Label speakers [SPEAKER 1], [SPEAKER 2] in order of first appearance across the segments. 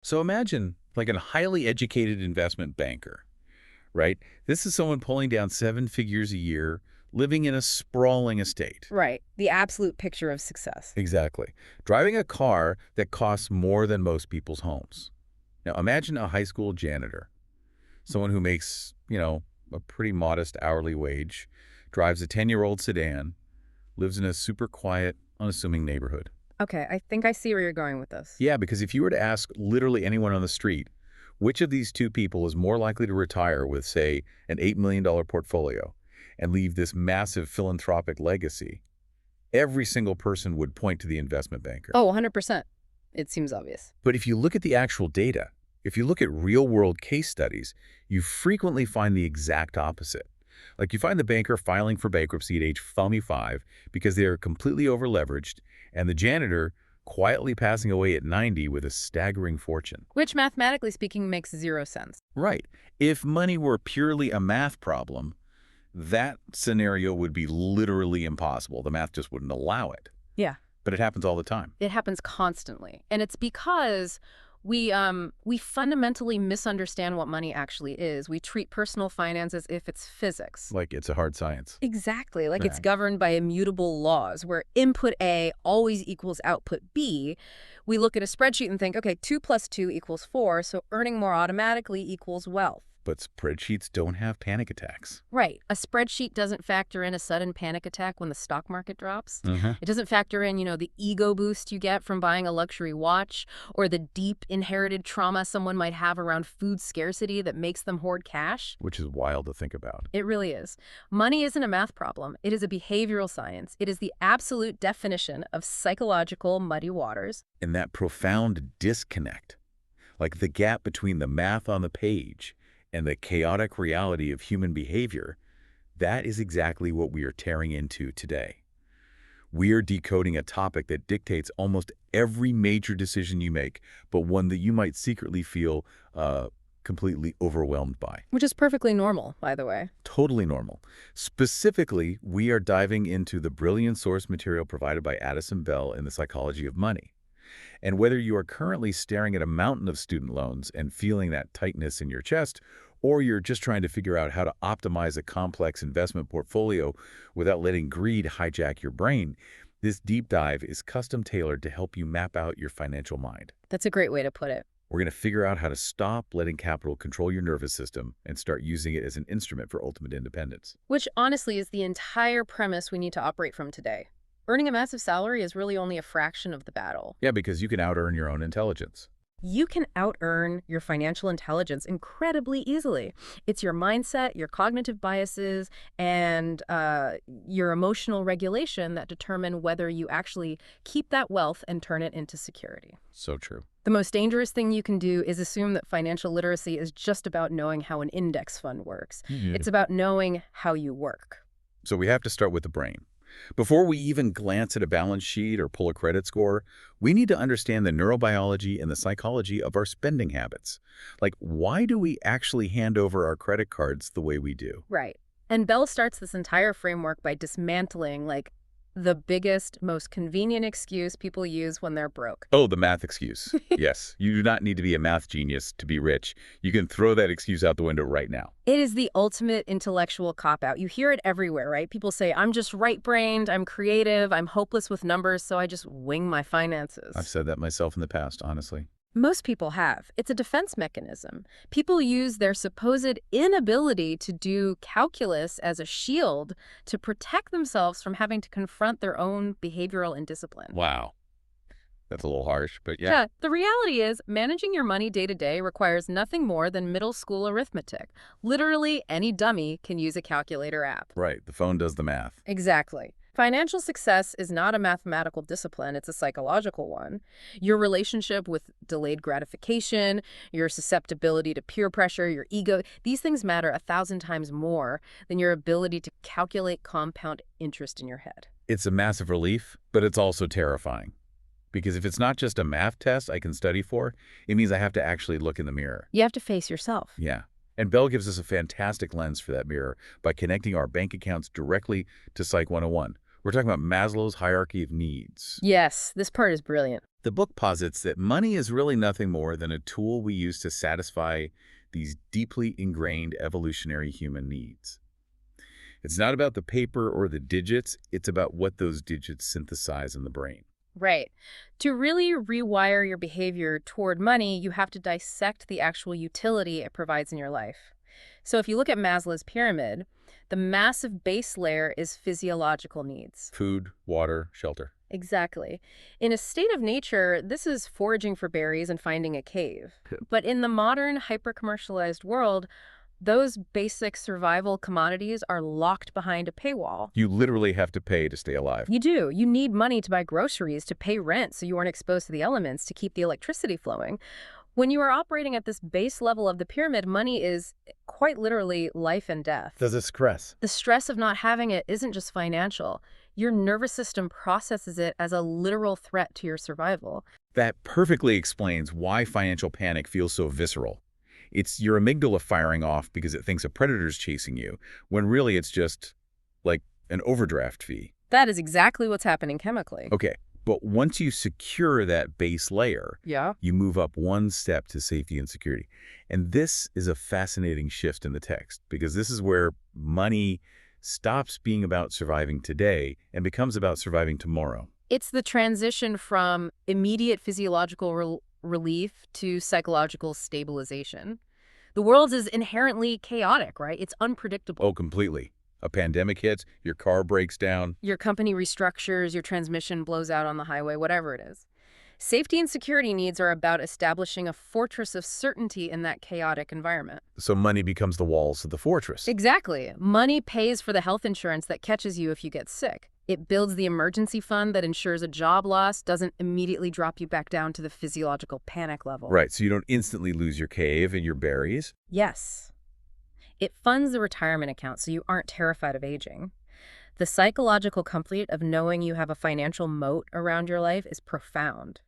[SPEAKER 1] So imagine like a highly educated investment banker, right? This is someone pulling down 7 figures a year, living in a sprawling estate.
[SPEAKER 2] Right. The absolute picture of success.
[SPEAKER 1] Exactly. Driving a car that costs more than most people's homes. Now imagine a high school janitor, someone who makes, a pretty modest hourly wage, drives a 10-year-old sedan, lives in a super quiet, unassuming neighborhood.
[SPEAKER 2] Okay, I think I see where you're going with this.
[SPEAKER 1] Yeah, because if you were to ask literally anyone on the street, which of these two people is more likely to retire with, say, an $8 million portfolio and leave this massive philanthropic legacy, every single person would point to the investment banker.
[SPEAKER 2] Oh, 100%. It seems obvious.
[SPEAKER 1] But if you look at the actual data, if you look at real-world case studies, you frequently find the exact opposite. Like you find the banker filing for bankruptcy at age 25 because they are completely over-leveraged, and the janitor quietly passing away at 90 with a staggering fortune.
[SPEAKER 2] Which, mathematically speaking, makes zero sense.
[SPEAKER 1] Right. If money were purely a math problem, that scenario would be literally impossible. The math just wouldn't allow it.
[SPEAKER 2] Yeah.
[SPEAKER 1] But it happens all the time.
[SPEAKER 2] It happens constantly. And it's because we fundamentally misunderstand what money actually is. We treat personal finance as if it's physics.
[SPEAKER 1] Like it's a hard science.
[SPEAKER 2] Exactly. Like it's
[SPEAKER 1] Right.
[SPEAKER 2] governed by immutable laws where input A always equals output B. We look at a spreadsheet and think, okay, 2 plus 2 equals 4, so earning more automatically equals wealth.
[SPEAKER 1] But spreadsheets don't have panic attacks.
[SPEAKER 2] Right. A spreadsheet doesn't factor in a sudden panic attack when the stock market drops.
[SPEAKER 1] Mm-hmm.
[SPEAKER 2] It doesn't factor in, the ego boost you get from buying a luxury watch or the deep inherited trauma someone might have around food scarcity that makes them hoard cash.
[SPEAKER 1] Which is wild to think about.
[SPEAKER 2] It really is. Money isn't a math problem. It is a behavioral science. It is the absolute definition of psychological muddy waters.
[SPEAKER 1] And that profound disconnect, like the gap between the math on the page and the chaotic reality of human behavior, that is exactly what we are tearing into today. We are decoding a topic that dictates almost every major decision you make, but one that you might secretly feel completely overwhelmed by.
[SPEAKER 2] Which is perfectly normal, by the way.
[SPEAKER 1] Totally normal. Specifically, we are diving into the brilliant source material provided by Addison in The Psychology of Money. And whether you are currently staring at a mountain of student loans and feeling that tightness in your chest, or you're just trying to figure out how to optimize a complex investment portfolio without letting greed hijack your brain, this deep dive is custom tailored to help you map out your financial mind.
[SPEAKER 2] That's a great way to put it.
[SPEAKER 1] We're going to figure out how to stop letting capital control your nervous system and start using it as an instrument for ultimate independence.
[SPEAKER 2] Which honestly is the entire premise we need to operate from today. Earning a massive salary is really only a fraction of the battle.
[SPEAKER 1] Yeah, because you can out-earn your own intelligence.
[SPEAKER 2] You can out-earn your financial intelligence incredibly easily. It's your mindset, your cognitive biases, and your emotional regulation that determine whether you actually keep that wealth and turn it into security.
[SPEAKER 1] So true.
[SPEAKER 2] The most dangerous thing you can do is assume that financial literacy is just about knowing how an index fund works.
[SPEAKER 1] Mm-hmm.
[SPEAKER 2] It's about knowing how you work.
[SPEAKER 1] So we have to start with the brain. Before we even glance at a balance sheet or pull a credit score, we need to understand the neurobiology and the psychology of our spending habits. Like, why do we actually hand over our credit cards the way we do?
[SPEAKER 2] Right. And Bell starts this entire framework by dismantling, the biggest, most convenient excuse people use when they're broke.
[SPEAKER 1] Oh, the math excuse. Yes, you do not need to be a math genius to be rich. You can throw that excuse out the window right now.
[SPEAKER 2] It is the ultimate intellectual cop-out. You hear it everywhere, right? People say, I'm just right-brained, I'm creative, I'm hopeless with numbers, so I just wing my finances.
[SPEAKER 1] I've said that myself in the past, honestly.
[SPEAKER 2] Most people have. It's a defense mechanism. People use their supposed inability to do calculus as a shield to protect themselves from having to confront their own behavioral indiscipline.
[SPEAKER 1] Wow. That's a little harsh, but yeah.
[SPEAKER 2] Yeah, the reality is managing your money day to day requires nothing more than middle school arithmetic. Literally, any dummy can use a calculator app.
[SPEAKER 1] Right, the phone does the math.
[SPEAKER 2] Exactly. Financial success is not a mathematical discipline, it's a psychological one. Your relationship with delayed gratification, your susceptibility to peer pressure, your ego, these things matter 1,000 times more than your ability to calculate compound interest in your head.
[SPEAKER 1] It's a massive relief, but it's also terrifying. Because if it's not just a math test I can study for, it means I have to actually look in the mirror.
[SPEAKER 2] You have to face yourself.
[SPEAKER 1] Yeah. And Bell gives us a fantastic lens for that mirror by connecting our bank accounts directly to Psych 101. We're talking about Maslow's hierarchy of needs.
[SPEAKER 2] Yes, this part is brilliant.
[SPEAKER 1] The book posits that money is really nothing more than a tool we use to satisfy these deeply ingrained evolutionary human needs. It's not about the paper or the digits, it's about what those digits synthesize in the brain.
[SPEAKER 2] Right. To really rewire your behavior toward money, you have to dissect the actual utility it provides in your life. So if you look at Maslow's pyramid, the massive base layer is physiological needs.
[SPEAKER 1] Food, water, shelter.
[SPEAKER 2] Exactly. In a state of nature, this is foraging for berries and finding a cave. But in the modern, hyper-commercialized world, those basic survival commodities are locked behind a paywall.
[SPEAKER 1] You literally have to pay to stay alive.
[SPEAKER 2] You do. You need money to buy groceries, to pay rent so you aren't exposed to the elements, to keep the electricity flowing. When you are operating at this base level of the pyramid, money is quite literally life and death.
[SPEAKER 1] Does it stress?
[SPEAKER 2] The stress of not having it isn't just financial. Your nervous system processes it as a literal threat to your survival.
[SPEAKER 1] That perfectly explains why financial panic feels so visceral. It's your amygdala firing off because it thinks a predator's chasing you, when really it's just, like, an overdraft fee.
[SPEAKER 2] That is exactly what's happening chemically.
[SPEAKER 1] Okay, but once you secure that base layer,
[SPEAKER 2] Yeah.
[SPEAKER 1] you move up one step to safety and security. And this is a fascinating shift in the text, because this is where money stops being about surviving today and becomes about surviving tomorrow.
[SPEAKER 2] It's the transition from immediate physiological relief to psychological stabilization. The world is inherently chaotic, right? It's unpredictable.
[SPEAKER 1] Oh, completely. A pandemic hits, your car breaks down.
[SPEAKER 2] Your company restructures, your transmission blows out on the highway, whatever it is. Safety and security needs are about establishing a fortress of certainty in that chaotic environment.
[SPEAKER 1] So money becomes the walls of the fortress.
[SPEAKER 2] Exactly. Money pays for the health insurance that catches you if you get sick. It builds the emergency fund that ensures a job loss doesn't immediately drop you back down to the physiological panic level.
[SPEAKER 1] Right, so you don't instantly lose your cave and your berries.
[SPEAKER 2] Yes. It funds the retirement account so you aren't terrified of aging. The psychological comfort of knowing you have a financial moat around your life is profound.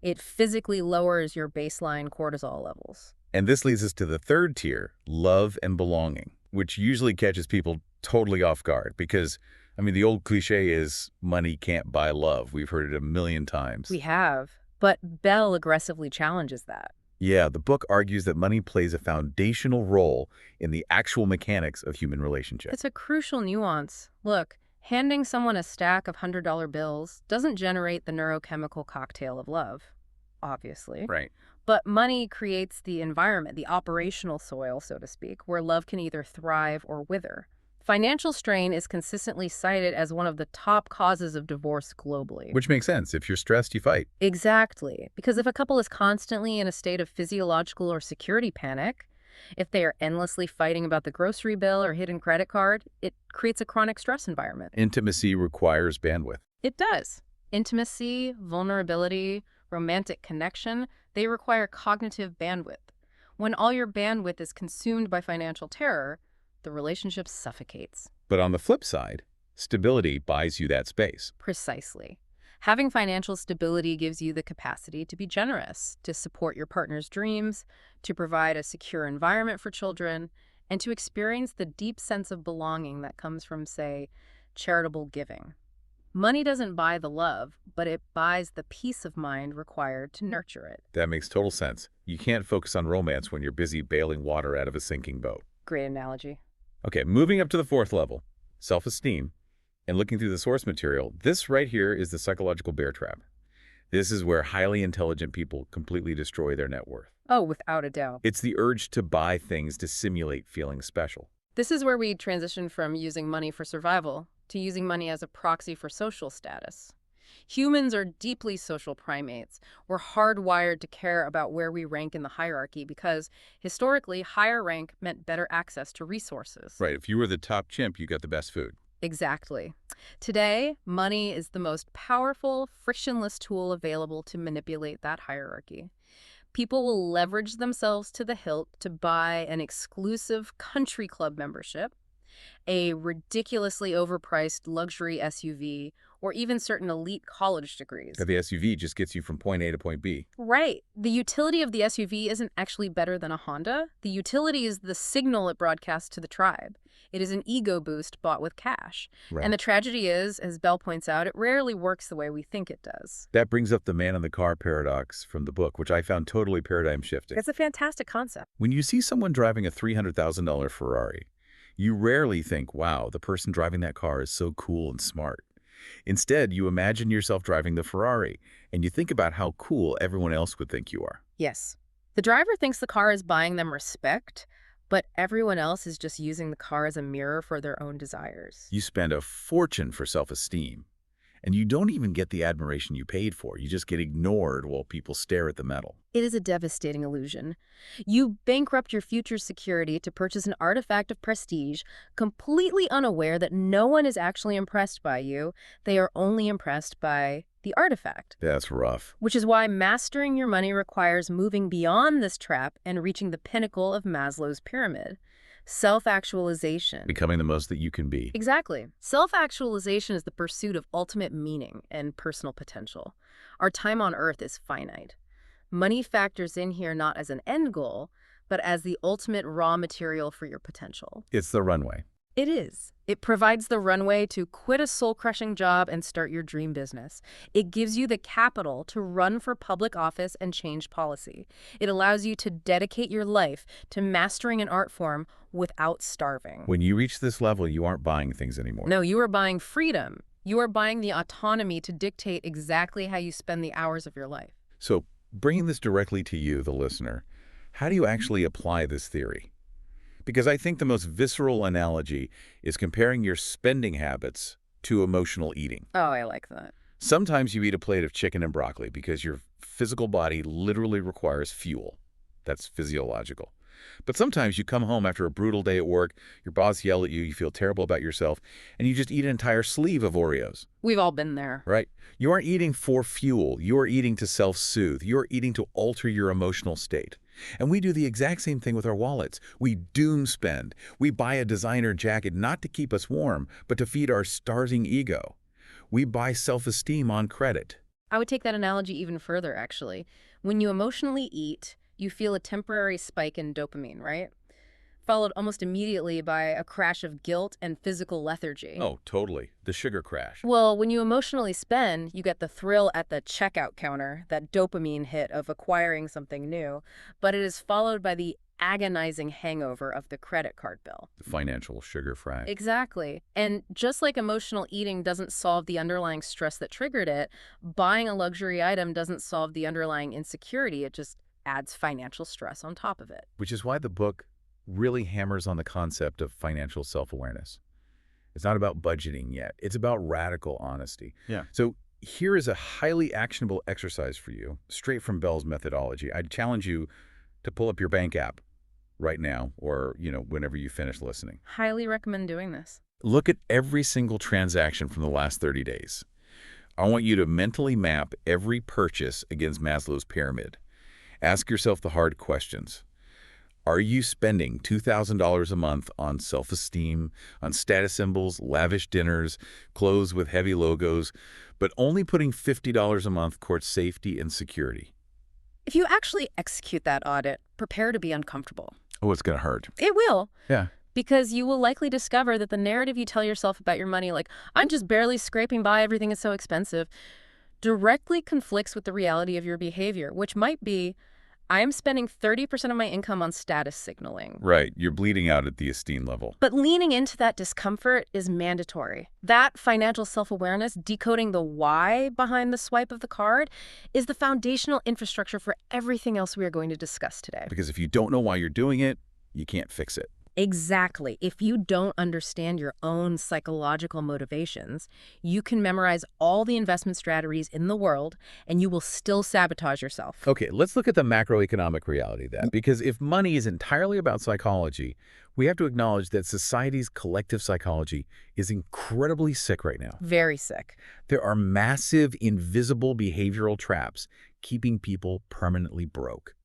[SPEAKER 2] It physically lowers your baseline cortisol levels.
[SPEAKER 1] And this leads us to the third tier, love and belonging, which usually catches people totally off guard because, I mean, the old cliche is money can't buy love. We've heard it a million times.
[SPEAKER 2] We have, but Bell aggressively challenges that.
[SPEAKER 1] Yeah, the book argues that money plays a foundational role in the actual mechanics of human relationships.
[SPEAKER 2] It's a crucial nuance. Look, handing someone a stack of $100 bills doesn't generate the neurochemical cocktail of love, obviously.
[SPEAKER 1] Right.
[SPEAKER 2] But money creates the environment, the operational soil, so to speak, where love can either thrive or wither. Financial strain is consistently cited as one of the top causes of divorce globally.
[SPEAKER 1] Which makes sense. If you're stressed, you fight.
[SPEAKER 2] Exactly. Because if a couple is constantly in a state of physiological or security panic, if they are endlessly fighting about the grocery bill or hidden credit card, it creates a chronic stress environment.
[SPEAKER 1] Intimacy requires bandwidth.
[SPEAKER 2] It does. Intimacy, vulnerability, romantic connection, they require cognitive bandwidth. When all your bandwidth is consumed by financial terror, the relationship suffocates.
[SPEAKER 1] But on the flip side, stability buys you that space.
[SPEAKER 2] Precisely. Having financial stability gives you the capacity to be generous, to support your partner's dreams, to provide a secure environment for children, and to experience the deep sense of belonging that comes from, say, charitable giving. Money doesn't buy the love, but it buys the peace of mind required to nurture it.
[SPEAKER 1] That makes total sense. You can't focus on romance when you're busy bailing water out of a sinking boat.
[SPEAKER 2] Great analogy.
[SPEAKER 1] Okay, moving up to the fourth level, self-esteem, and looking through the source material, this right here is the psychological bear trap. This is where highly intelligent people completely destroy their net worth.
[SPEAKER 2] Oh, without a doubt.
[SPEAKER 1] It's the urge to buy things to simulate feeling special.
[SPEAKER 2] This is where we transition from using money for survival to using money as a proxy for social status. Humans are deeply social primates. We're hardwired to care about where we rank in the hierarchy because, historically, higher rank meant better access to resources.
[SPEAKER 1] Right, if you were the top chimp, you got the best food.
[SPEAKER 2] Exactly. Today, money is the most powerful, frictionless tool available to manipulate that hierarchy. People will leverage themselves to the hilt to buy an exclusive country club membership, a ridiculously overpriced luxury SUV, or even certain elite college degrees.
[SPEAKER 1] The SUV just gets you from point A to point B.
[SPEAKER 2] Right. The utility of the SUV isn't actually better than a Honda. The utility is the signal it broadcasts to the tribe. It is an ego boost bought with cash.
[SPEAKER 1] Right.
[SPEAKER 2] And the tragedy is, as Bell points out, it rarely works the way we think it does.
[SPEAKER 1] That brings up the man in the car paradox from the book, which I found totally paradigm shifting.
[SPEAKER 2] It's a fantastic concept.
[SPEAKER 1] When you see someone driving a $300,000 Ferrari, you rarely think, wow, the person driving that car is so cool and smart. Instead, you imagine yourself driving the Ferrari, and you think about how cool everyone else would think you are.
[SPEAKER 2] Yes. The driver thinks the car is buying them respect, but everyone else is just using the car as a mirror for their own desires.
[SPEAKER 1] You spend a fortune for self-esteem, and you don't even get the admiration you paid for. You just get ignored while people stare at the metal.
[SPEAKER 2] It is a devastating illusion. You bankrupt your future security to purchase an artifact of prestige, completely unaware that no one is actually impressed by you. They are only impressed by the artifact.
[SPEAKER 1] That's rough.
[SPEAKER 2] Which is why mastering your money requires moving beyond this trap and reaching the pinnacle of Maslow's pyramid. Self-actualization.
[SPEAKER 1] Becoming the most that you can be.
[SPEAKER 2] Exactly. Self-actualization is the pursuit of ultimate meaning and personal potential. Our time on Earth is finite. Money factors in here not as an end goal, but as the ultimate raw material for your potential.
[SPEAKER 1] It's the runway.
[SPEAKER 2] It is. It provides the runway to quit a soul-crushing job and start your dream business. It gives you the capital to run for public office and change policy. It allows you to dedicate your life to mastering an art form without starving.
[SPEAKER 1] When you reach this level, you aren't buying things anymore.
[SPEAKER 2] No, you are buying freedom. You are buying the autonomy to dictate exactly how you spend the hours of your life.
[SPEAKER 1] So, bringing this directly to you, the listener, how do you actually apply this theory? Because I think the most visceral analogy is comparing your spending habits to emotional eating.
[SPEAKER 2] Oh, I like that.
[SPEAKER 1] Sometimes you eat a plate of chicken and broccoli because your physical body literally requires fuel. That's physiological. But sometimes you come home after a brutal day at work, your boss yells at you, you feel terrible about yourself, and you just eat an entire sleeve of Oreos.
[SPEAKER 2] We've all been there.
[SPEAKER 1] Right? You aren't eating for fuel. You are eating to self-soothe. You are eating to alter your emotional state. And we do the exact same thing with our wallets. We doom spend. We buy a designer jacket not to keep us warm, but to feed our starving ego. We buy self-esteem on credit.
[SPEAKER 2] I would take that analogy even further, actually. When you emotionally eat, you feel a temporary spike in dopamine, right? Followed almost immediately by a crash of guilt and physical lethargy.
[SPEAKER 1] Oh, totally. The sugar crash.
[SPEAKER 2] Well, when you emotionally spend, you get the thrill at the checkout counter, that dopamine hit of acquiring something new, but it is followed by the agonizing hangover of the credit card bill.
[SPEAKER 1] The financial sugar crash.
[SPEAKER 2] Exactly. And just like emotional eating doesn't solve the underlying stress that triggered it, buying a luxury item doesn't solve the underlying insecurity. It just adds financial stress on top of it.
[SPEAKER 1] Which is why the book really hammers on the concept of financial self-awareness. It's not about budgeting yet. It's about radical honesty. Yeah. So here is a highly actionable exercise for you, straight from Bell's methodology. I'd challenge you to pull up your bank app right now or, whenever you finish listening.
[SPEAKER 2] Highly recommend doing this.
[SPEAKER 1] Look at every single transaction from the last 30 days. I want you to mentally map every purchase against Maslow's pyramid. Ask yourself the hard questions. Are you spending $2,000 a month on self-esteem, on status symbols, lavish dinners, clothes with heavy logos, but only putting $50 a month towards safety and security?
[SPEAKER 2] If you actually execute that audit, prepare to be uncomfortable.
[SPEAKER 1] Oh, it's going to hurt.
[SPEAKER 2] It will.
[SPEAKER 1] Yeah.
[SPEAKER 2] Because you will likely discover that the narrative you tell yourself about your money, like, I'm just barely scraping by, everything is so expensive, directly conflicts with the reality of your behavior, which might be, I am spending 30% of my income on status signaling.
[SPEAKER 1] Right. You're bleeding out at the esteem level.
[SPEAKER 2] But leaning into that discomfort is mandatory. That financial self-awareness, decoding the why behind the swipe of the card, is the foundational infrastructure for everything else we are going to discuss today.
[SPEAKER 1] Because if you don't know why you're doing it, you can't fix it.
[SPEAKER 2] Exactly. If you don't understand your own psychological motivations, you can memorize all the investment strategies in the world, and you will still sabotage yourself.
[SPEAKER 1] Okay, let's look at the macroeconomic reality then. Because if money is entirely about psychology, we have to acknowledge that society's collective psychology is incredibly sick right now.
[SPEAKER 2] Very sick.
[SPEAKER 1] There are massive, invisible behavioral traps keeping people permanently broke.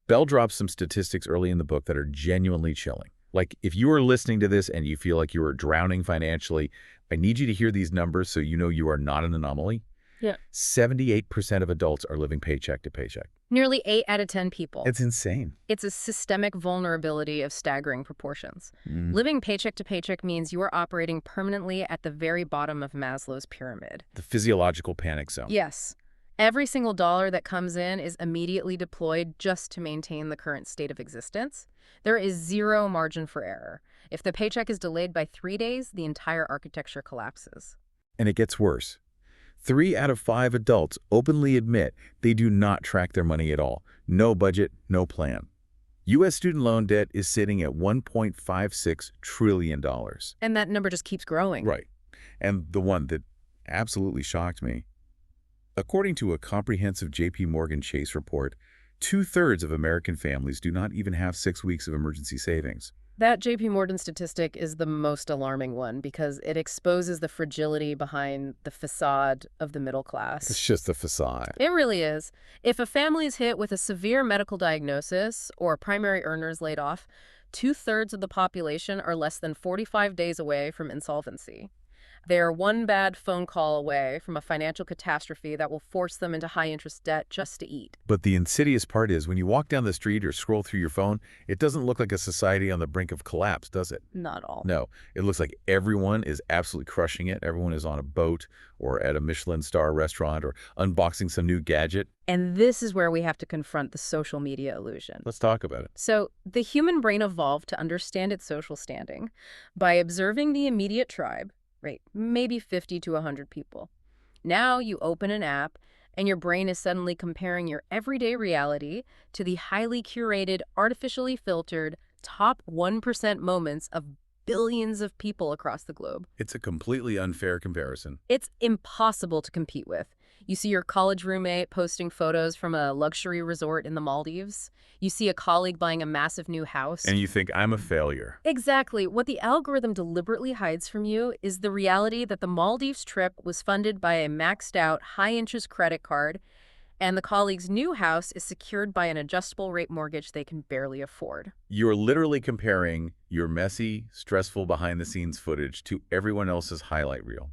[SPEAKER 1] Bell drops some statistics early in the book that are genuinely chilling. Like, if you are listening to this and you feel like you are drowning financially, I need you to hear these numbers so you know you are not an anomaly.
[SPEAKER 2] Yeah.
[SPEAKER 1] 78% of adults are living paycheck to paycheck.
[SPEAKER 2] Nearly 8 out of 10 people.
[SPEAKER 1] It's insane.
[SPEAKER 2] It's a systemic vulnerability of staggering proportions. Living paycheck to paycheck means you are operating permanently at the very bottom of Maslow's pyramid.
[SPEAKER 1] The physiological panic zone.
[SPEAKER 2] Yes. Every single dollar that comes in is immediately deployed just to maintain the current state of existence. There is zero margin for error. If the paycheck is delayed by 3 days, the entire architecture collapses.
[SPEAKER 1] And it gets worse. 3 out of 5 adults openly admit they do not track their money at all. No budget, no plan. U.S. student loan debt is sitting at $1.56 trillion.
[SPEAKER 2] And that number just keeps growing.
[SPEAKER 1] Right. And the one that absolutely shocked me, according to a comprehensive J.P. Morgan Chase report, 2/3 of American families do not even have 6 weeks of emergency savings.
[SPEAKER 2] That JP Morgan statistic is the most alarming one because it exposes the fragility behind the facade of the middle class.
[SPEAKER 1] It's just the facade.
[SPEAKER 2] It really is. If a family is hit with a severe medical diagnosis or primary earners laid off, 2/3 of the population are less than 45 days away from insolvency. They are one bad phone call away from a financial catastrophe that will force them into high-interest debt just to eat.
[SPEAKER 1] But the insidious part is when you walk down the street or scroll through your phone, it doesn't look like a society on the brink of collapse, does it?
[SPEAKER 2] Not all.
[SPEAKER 1] No, it looks like everyone is absolutely crushing it. Everyone is on a boat or at a Michelin star restaurant or unboxing some new gadget.
[SPEAKER 2] And this is where we have to confront the social media illusion.
[SPEAKER 1] Let's talk about it.
[SPEAKER 2] So, the human brain evolved to understand its social standing by observing the immediate tribe, right, maybe 50 to 100 people. Now you open an app and your brain is suddenly comparing your everyday reality to the highly curated, artificially filtered, top 1% moments of billions of people across the globe.
[SPEAKER 1] It's a completely unfair comparison.
[SPEAKER 2] It's impossible to compete with. You see your college roommate posting photos from a luxury resort in the Maldives. You see a colleague buying a massive new house.
[SPEAKER 1] And you think, I'm a failure.
[SPEAKER 2] Exactly. What the algorithm deliberately hides from you is the reality that the Maldives trip was funded by a maxed-out high-interest credit card, and the colleague's new house is secured by an adjustable rate mortgage they can barely afford.
[SPEAKER 1] You're literally comparing your messy, stressful behind-the-scenes footage to everyone else's highlight reel.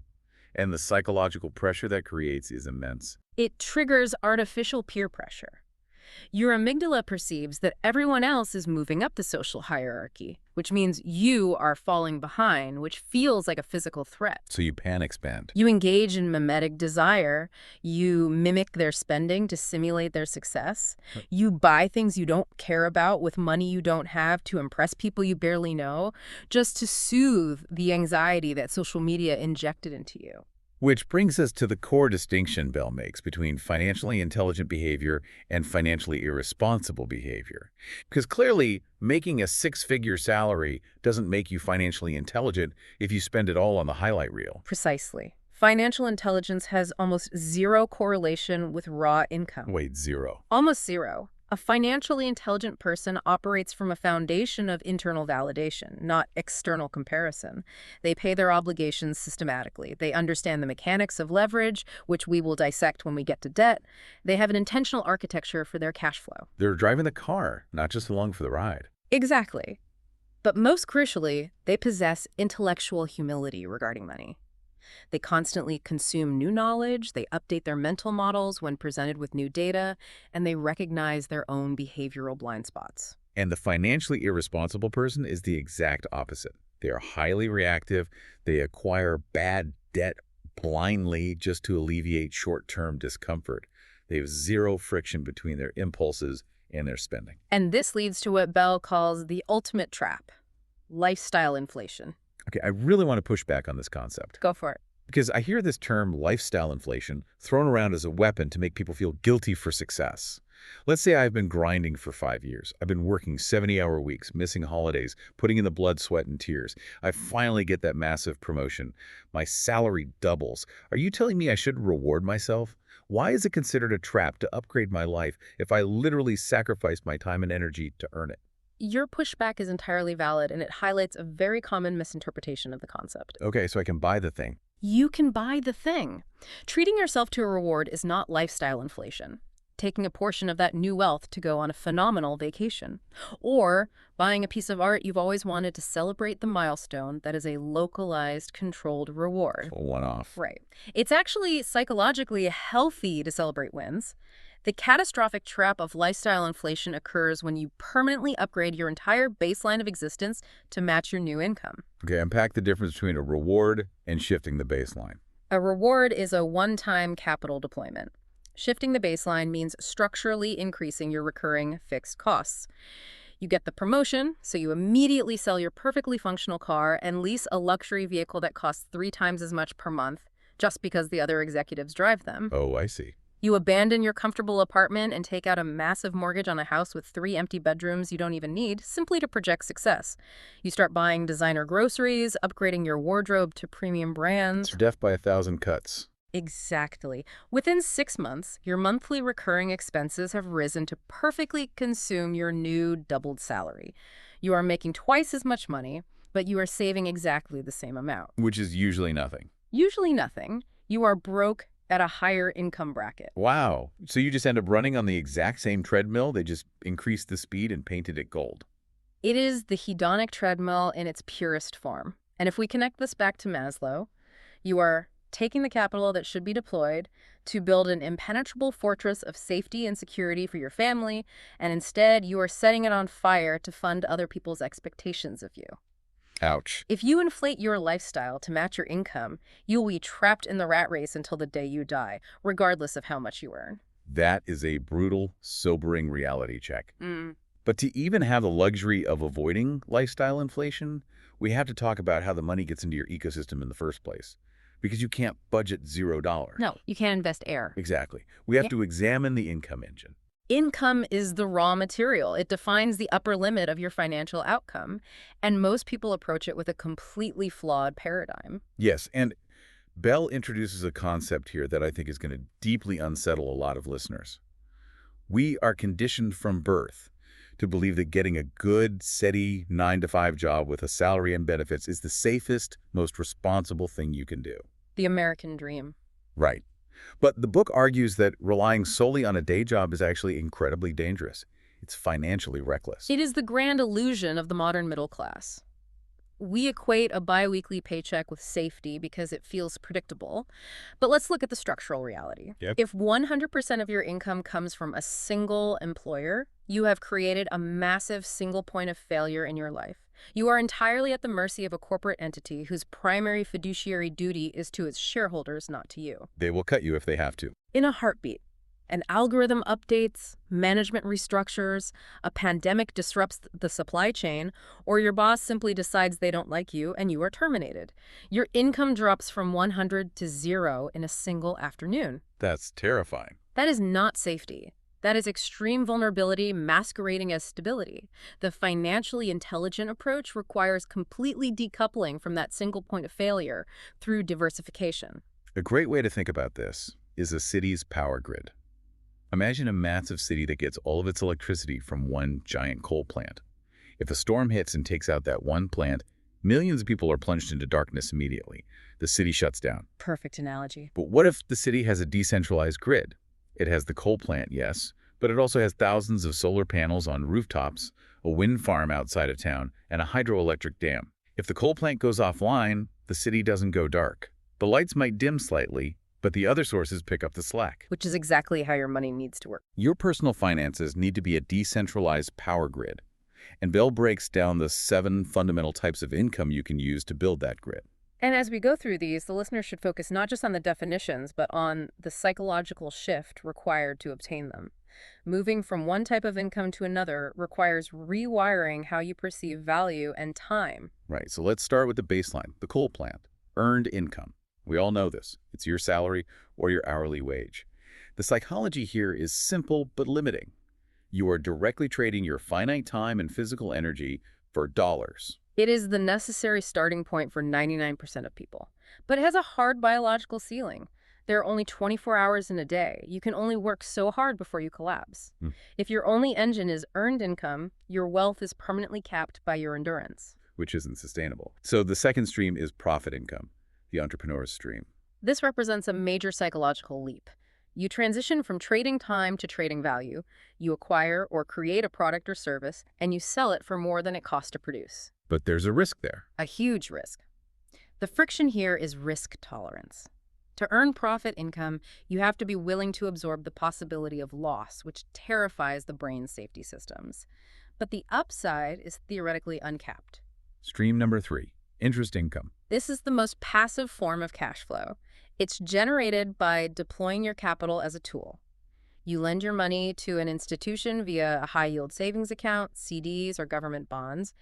[SPEAKER 1] And the psychological pressure that creates is immense.
[SPEAKER 2] It triggers artificial peer pressure. Your amygdala perceives that everyone else is moving up the social hierarchy, which means you are falling behind, which feels like a physical threat.
[SPEAKER 1] So you panic spend.
[SPEAKER 2] You engage in mimetic desire. You mimic their spending to simulate their success. You buy things you don't care about with money you don't have to impress people you barely know, just to soothe the anxiety that social media injected into you.
[SPEAKER 1] Which brings us to the core distinction Bell makes between financially intelligent behavior and financially irresponsible behavior. Because clearly, making a 6-figure salary doesn't make you financially intelligent if you spend it all on the highlight reel.
[SPEAKER 2] Precisely. Financial intelligence has almost zero correlation with raw income.
[SPEAKER 1] Wait, zero.
[SPEAKER 2] Almost zero. A financially intelligent person operates from a foundation of internal validation, not external comparison. They pay their obligations systematically. They understand the mechanics of leverage, which we will dissect when we get to debt. They have an intentional architecture for their cash flow.
[SPEAKER 1] They're driving the car, not just along for the ride.
[SPEAKER 2] Exactly. But most crucially, they possess intellectual humility regarding money. They constantly consume new knowledge, they update their mental models when presented with new data, and they recognize their own behavioral blind spots.
[SPEAKER 1] And the financially irresponsible person is the exact opposite. They are highly reactive. They acquire bad debt blindly just to alleviate short-term discomfort. They have zero friction between their impulses and their spending.
[SPEAKER 2] And this leads to what Bell calls the ultimate trap: lifestyle inflation.
[SPEAKER 1] Okay, I really want to push back on this concept.
[SPEAKER 2] Go for it.
[SPEAKER 1] Because I hear this term lifestyle inflation thrown around as a weapon to make people feel guilty for success. Let's say I've been grinding for 5 years. I've been working 70-hour weeks, missing holidays, putting in the blood, sweat, and tears. I finally get that massive promotion. My salary doubles. Are you telling me I should reward myself? Why is it considered a trap to upgrade my life if I literally sacrifice my time and energy to earn it?
[SPEAKER 2] Your pushback is entirely valid, and it highlights a very common misinterpretation of the concept.
[SPEAKER 1] Okay, so I can buy the thing.
[SPEAKER 2] You can buy the thing. Treating yourself to a reward is not lifestyle inflation. taking a portion of that new wealth to go on a phenomenal vacation. Or buying a piece of art you've always wanted to celebrate the milestone that is a localized, controlled reward.
[SPEAKER 1] A one-off.
[SPEAKER 2] Right. It's actually psychologically healthy to celebrate wins. The catastrophic trap of lifestyle inflation occurs when you permanently upgrade your entire baseline of existence to match your new income.
[SPEAKER 1] Okay, unpack the difference between a reward and shifting the baseline.
[SPEAKER 2] A reward is a one-time capital deployment. Shifting the baseline means structurally increasing your recurring fixed costs. You get the promotion, so you immediately sell your perfectly functional car and lease a luxury vehicle that costs 3 times as much per month just because the other executives drive them.
[SPEAKER 1] Oh, I see.
[SPEAKER 2] You abandon your comfortable apartment and take out a massive mortgage on a house with 3 empty bedrooms you don't even need, simply to project success. You start buying designer groceries, upgrading your wardrobe to premium brands.
[SPEAKER 1] It's death by 1,000 cuts.
[SPEAKER 2] Exactly. Within 6 months, your monthly recurring expenses have risen to perfectly consume your new doubled salary. You are making twice as much money, but you are saving exactly the same amount.
[SPEAKER 1] Which is usually nothing.
[SPEAKER 2] Usually nothing. You are broke at a higher income bracket.
[SPEAKER 1] Wow. So you just end up running on the exact same treadmill? They just increased the speed and painted it gold.
[SPEAKER 2] It is the hedonic treadmill in its purest form. And if we connect this back to Maslow, you are taking the capital that should be deployed to build an impenetrable fortress of safety and security for your family, and instead you are setting it on fire to fund other people's expectations of you.
[SPEAKER 1] Ouch.
[SPEAKER 2] If you inflate your lifestyle to match your income, you'll be trapped in the rat race until the day you die, regardless of how much you earn.
[SPEAKER 1] That is a brutal, sobering reality check.
[SPEAKER 2] Mm.
[SPEAKER 1] But to even have the luxury of avoiding lifestyle inflation, we have to talk about how the money gets into your ecosystem in the first place. Because you can't budget $0.
[SPEAKER 2] No, you can't invest air.
[SPEAKER 1] Exactly. We have to examine the income engine.
[SPEAKER 2] Income is the raw material. It defines the upper limit of your financial outcome, and most people approach it with a completely flawed paradigm.
[SPEAKER 1] Yes, and Bell introduces a concept here that I think is going to deeply unsettle a lot of listeners. We are conditioned from birth to believe that getting a good, steady 9-to-5 job with a salary and benefits is the safest, most responsible thing you can do.
[SPEAKER 2] The American dream.
[SPEAKER 1] Right. But the book argues that relying solely on a day job is actually incredibly dangerous. It's financially reckless.
[SPEAKER 2] It is the grand illusion of the modern middle class. We equate a biweekly paycheck with safety because it feels predictable. But let's look at the structural reality.
[SPEAKER 1] Yep.
[SPEAKER 2] If 100% of your income comes from a single employer, you have created a massive single point of failure in your life. You are entirely at the mercy of a corporate entity whose primary fiduciary duty is to its shareholders, not to you.
[SPEAKER 1] They will cut you if they have to.
[SPEAKER 2] In a heartbeat. An algorithm updates, management restructures, a pandemic disrupts the supply chain, or your boss simply decides they don't like you and you are terminated. Your income drops from 100 to 0 in a single afternoon.
[SPEAKER 1] That's terrifying.
[SPEAKER 2] That is not safety. That is extreme vulnerability masquerading as stability. The financially intelligent approach requires completely decoupling from that single point of failure through diversification.
[SPEAKER 1] A great way to think about this is a city's power grid. Imagine a massive city that gets all of its electricity from one giant coal plant. If a storm hits and takes out that one plant, millions of people are plunged into darkness immediately. The city shuts down.
[SPEAKER 2] Perfect analogy.
[SPEAKER 1] But what if the city has a decentralized grid? It has the coal plant, yes, but it also has thousands of solar panels on rooftops, a wind farm outside of town, and a hydroelectric dam. If the coal plant goes offline, the city doesn't go dark. The lights might dim slightly, but the other sources pick up the slack.
[SPEAKER 2] Which is exactly how your money needs to work.
[SPEAKER 1] Your personal finances need to be a decentralized power grid. And Bell breaks down the 7 fundamental types of income you can use to build that grid.
[SPEAKER 2] And as we go through these, the listener should focus not just on the definitions, but on the psychological shift required to obtain them. Moving from one type of income to another requires rewiring how you perceive value and time.
[SPEAKER 1] Right, so let's start with the baseline, the coal plant, earned income. We all know this. It's your salary or your hourly wage. The psychology here is simple but limiting. You are directly trading your finite time and physical energy for dollars.
[SPEAKER 2] It is the necessary starting point for 99% of people. But it has a hard biological ceiling. There are only 24 hours in a day. You can only work so hard before you collapse. If your only engine is earned income, your wealth is permanently capped by your endurance.
[SPEAKER 1] Which isn't sustainable. So the second stream is profit income, the entrepreneur's stream.
[SPEAKER 2] This represents a major psychological leap. You transition from trading time to trading value. You acquire or create a product or service, and you sell it for more than it costs to produce.
[SPEAKER 1] But there's a risk there.
[SPEAKER 2] A huge risk. The friction here is risk tolerance. To earn profit income, you have to be willing to absorb the possibility of loss, which terrifies the brain's safety systems. But the upside is theoretically uncapped.
[SPEAKER 1] Stream number 3, interest income.
[SPEAKER 2] This is the most passive form of cash flow. It's generated by deploying your capital as a tool. You lend your money to an institution via a high-yield savings account, CDs, or government bonds,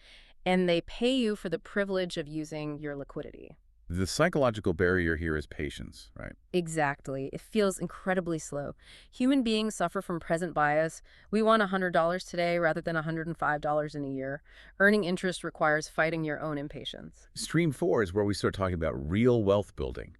[SPEAKER 2] and they pay you for the privilege of using your liquidity.
[SPEAKER 1] The psychological barrier here is patience, right?
[SPEAKER 2] Exactly. It feels incredibly slow. Human beings suffer from present bias. We want $100 today rather than $105 in a year. Earning interest requires fighting your own impatience.
[SPEAKER 1] Stream 4 is where we start talking about real wealth building,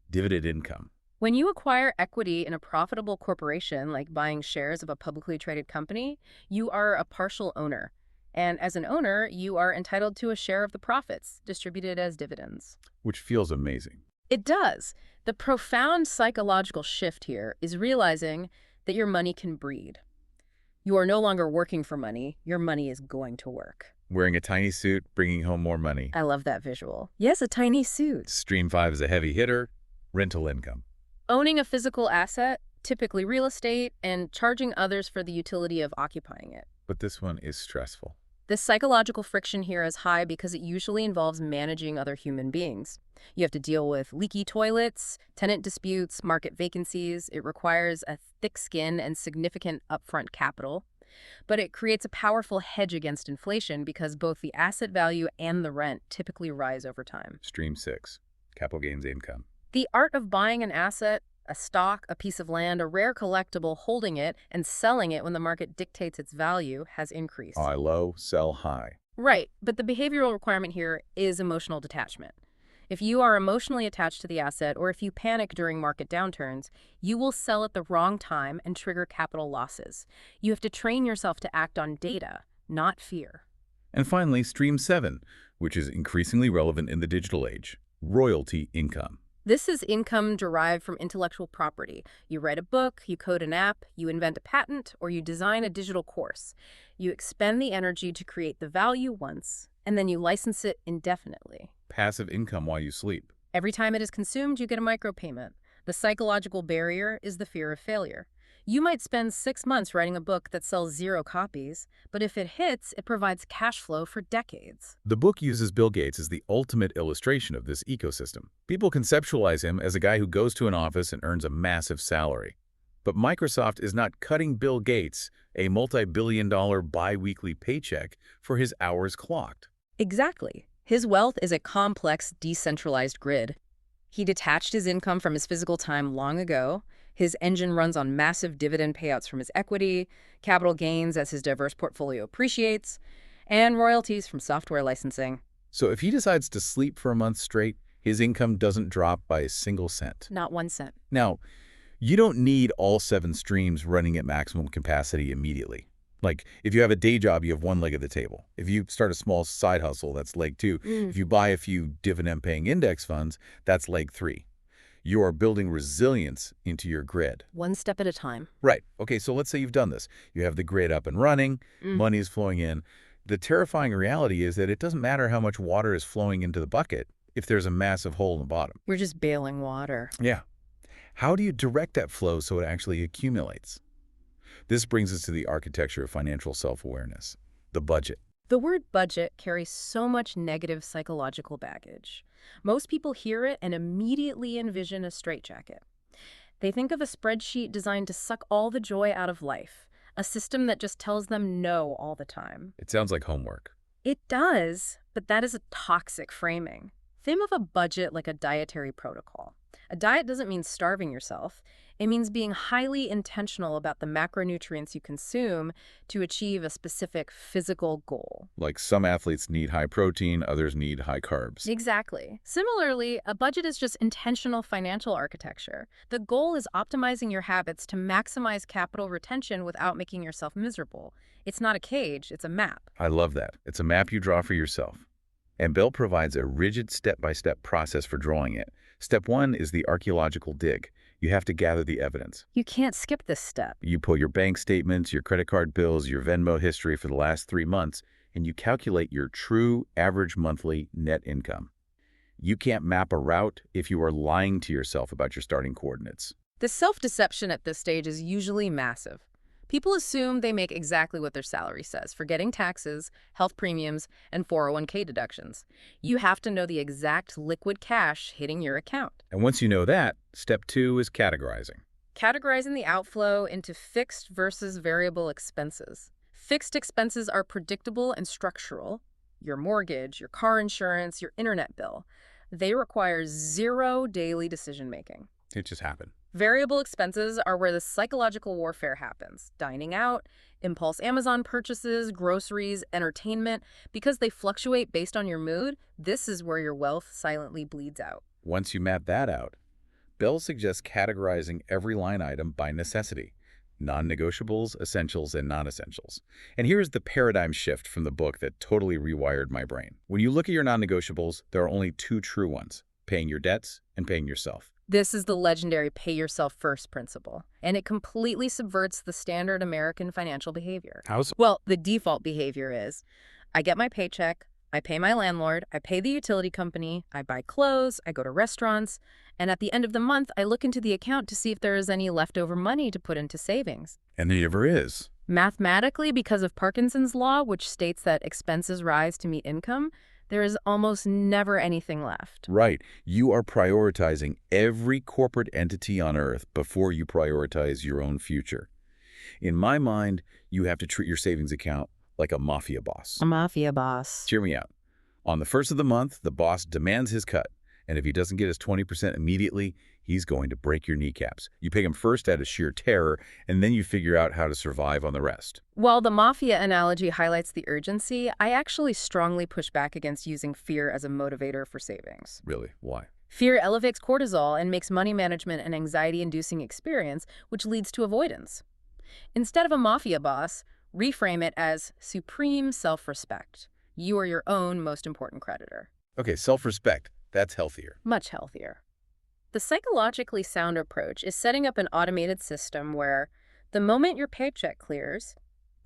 [SPEAKER 1] dividend income.
[SPEAKER 2] When you acquire equity in a profitable corporation, like buying shares of a publicly traded company, you are a partial owner. And as an owner, you are entitled to a share of the profits, distributed as dividends.
[SPEAKER 1] Which feels amazing.
[SPEAKER 2] It does. The profound psychological shift here is realizing that your money can breed. You are no longer working for money. Your money is going to work.
[SPEAKER 1] Wearing a tiny suit, bringing home more money.
[SPEAKER 2] I love that visual. Yes, a tiny suit.
[SPEAKER 1] Stream 5 is a heavy hitter, rental income.
[SPEAKER 2] Owning a physical asset, typically real estate, and charging others for the utility of occupying it.
[SPEAKER 1] But this one is stressful.
[SPEAKER 2] The psychological friction here is high because it usually involves managing other human beings. You have to deal with leaky toilets, tenant disputes, market vacancies. It requires a thick skin and significant upfront capital. But it creates a powerful hedge against inflation because both the asset value and the rent typically rise over time.
[SPEAKER 1] Stream 6, capital gains income.
[SPEAKER 2] The art of buying an asset, a stock, a piece of land, a rare collectible, holding it, and selling it when the market dictates its value has increased.
[SPEAKER 1] Buy low, sell high.
[SPEAKER 2] Right, but the behavioral requirement here is emotional detachment. If you are emotionally attached to the asset, or if you panic during market downturns, you will sell at the wrong time and trigger capital losses. You have to train yourself to act on data, not fear.
[SPEAKER 1] And finally, Stream 7, which is increasingly relevant in the digital age, royalty income.
[SPEAKER 2] This is income derived from intellectual property. You write a book, you code an app, you invent a patent, or you design a digital course. You expend the energy to create the value once, and then you license it indefinitely.
[SPEAKER 1] Passive income while you sleep.
[SPEAKER 2] Every time it is consumed, you get a micropayment. The psychological barrier is the fear of failure. You might spend 6 months writing a book that sells 0 copies, but if it hits, it provides cash flow for decades.
[SPEAKER 1] The book uses Bill Gates as the ultimate illustration of this ecosystem. People conceptualize him as a guy who goes to an office and earns a massive salary. But Microsoft is not cutting Bill Gates a multi-billion-dollar bi-weekly paycheck for his hours clocked.
[SPEAKER 2] Exactly. His wealth is a complex, decentralized grid. He detached his income from his physical time long ago. His engine runs on massive dividend payouts from his equity, capital gains as his diverse portfolio appreciates, and royalties from software licensing.
[SPEAKER 1] So if he decides to sleep for a month straight, his income doesn't drop by a single cent.
[SPEAKER 2] Not 1 cent.
[SPEAKER 1] Now, you don't need all 7 streams running at maximum capacity immediately. Like, if you have a day job, you have one leg of the table. If you start a small side hustle, that's leg 2. If you buy a few dividend-paying index funds, that's leg 3. You are building resilience into your grid.
[SPEAKER 2] 1 step at a time.
[SPEAKER 1] Right. Okay, so let's say you've done this. You have the grid up and running, money is flowing in. The terrifying reality is that it doesn't matter how much water is flowing into the bucket if there's a massive hole in the bottom.
[SPEAKER 2] We're just bailing water.
[SPEAKER 1] Yeah. How do you direct that flow so it actually accumulates? This brings us to the architecture of financial self-awareness, the budget.
[SPEAKER 2] The word budget carries so much negative psychological baggage. Most people hear it and immediately envision a straitjacket. They think of a spreadsheet designed to suck all the joy out of life, a system that just tells them no all the time.
[SPEAKER 1] It sounds like homework.
[SPEAKER 2] It does, but that is a toxic framing. Think of a budget like a dietary protocol. A diet doesn't mean starving yourself. It means being highly intentional about the macronutrients you consume to achieve a specific physical goal.
[SPEAKER 1] Like some athletes need high protein, others need high carbs.
[SPEAKER 2] Exactly. Similarly, a budget is just intentional financial architecture. The goal is optimizing your habits to maximize capital retention without making yourself miserable. It's not a cage, it's a map.
[SPEAKER 1] I love that. It's a map you draw for yourself. And Bell provides a rigid step-by-step process for drawing it. Step 1 is the archaeological dig. You have to gather the evidence.
[SPEAKER 2] You can't skip this step.
[SPEAKER 1] You pull your bank statements, your credit card bills, your Venmo history for the last 3 months, and you calculate your true average monthly net income. You can't map a route if you are lying to yourself about your starting coordinates.
[SPEAKER 2] The self-deception at this stage is usually massive. People assume they make exactly what their salary says, forgetting taxes, health premiums, and 401k deductions. You have to know the exact liquid cash hitting your account.
[SPEAKER 1] And once you know that, step 2 is categorizing.
[SPEAKER 2] Categorizing the outflow into fixed versus variable expenses. Fixed expenses are predictable and structural. Your mortgage, your car insurance, your internet bill. They require zero daily decision-making.
[SPEAKER 1] It just happened.
[SPEAKER 2] Variable expenses are where the psychological warfare happens. Dining out, impulse Amazon purchases, groceries, entertainment. Because they fluctuate based on your mood, this is where your wealth silently bleeds out.
[SPEAKER 1] Once you map that out, Bell suggests categorizing every line item by necessity. Non-negotiables, essentials, and non-essentials. And here's the paradigm shift from the book that totally rewired my brain. When you look at your non-negotiables, there are only 2 true ones: paying your debts and paying yourself.
[SPEAKER 2] This is the legendary pay yourself first principle, and it completely subverts the standard American financial behavior.
[SPEAKER 1] How so?
[SPEAKER 2] Well, the default behavior is, I get my paycheck, I pay my landlord, I pay the utility company, I buy clothes, I go to restaurants, and at the end of the month, I look into the account to see if there is any leftover money to put into savings.
[SPEAKER 1] And there never is.
[SPEAKER 2] Mathematically, because of Parkinson's law, which states that expenses rise to meet income, there is almost never anything left.
[SPEAKER 1] Right. You are prioritizing every corporate entity on Earth before you prioritize your own future. In my mind, you have to treat your savings account like a mafia boss.
[SPEAKER 2] A mafia boss.
[SPEAKER 1] Hear me out. On the first of the month, the boss demands his cut. And if he doesn't get his 20% immediately, he's going to break your kneecaps. You pay him first out of sheer terror, and then you figure out how to survive on the rest.
[SPEAKER 2] While the mafia analogy highlights the urgency, I actually strongly push back against using fear as a motivator for savings.
[SPEAKER 1] Really? Why?
[SPEAKER 2] Fear elevates cortisol and makes money management an anxiety-inducing experience, which leads to avoidance. Instead of a mafia boss, reframe it as supreme self-respect. You are your own most important creditor.
[SPEAKER 1] Okay, self-respect. That's healthier.
[SPEAKER 2] Much healthier. The psychologically sound approach is setting up an automated system where the moment your paycheck clears,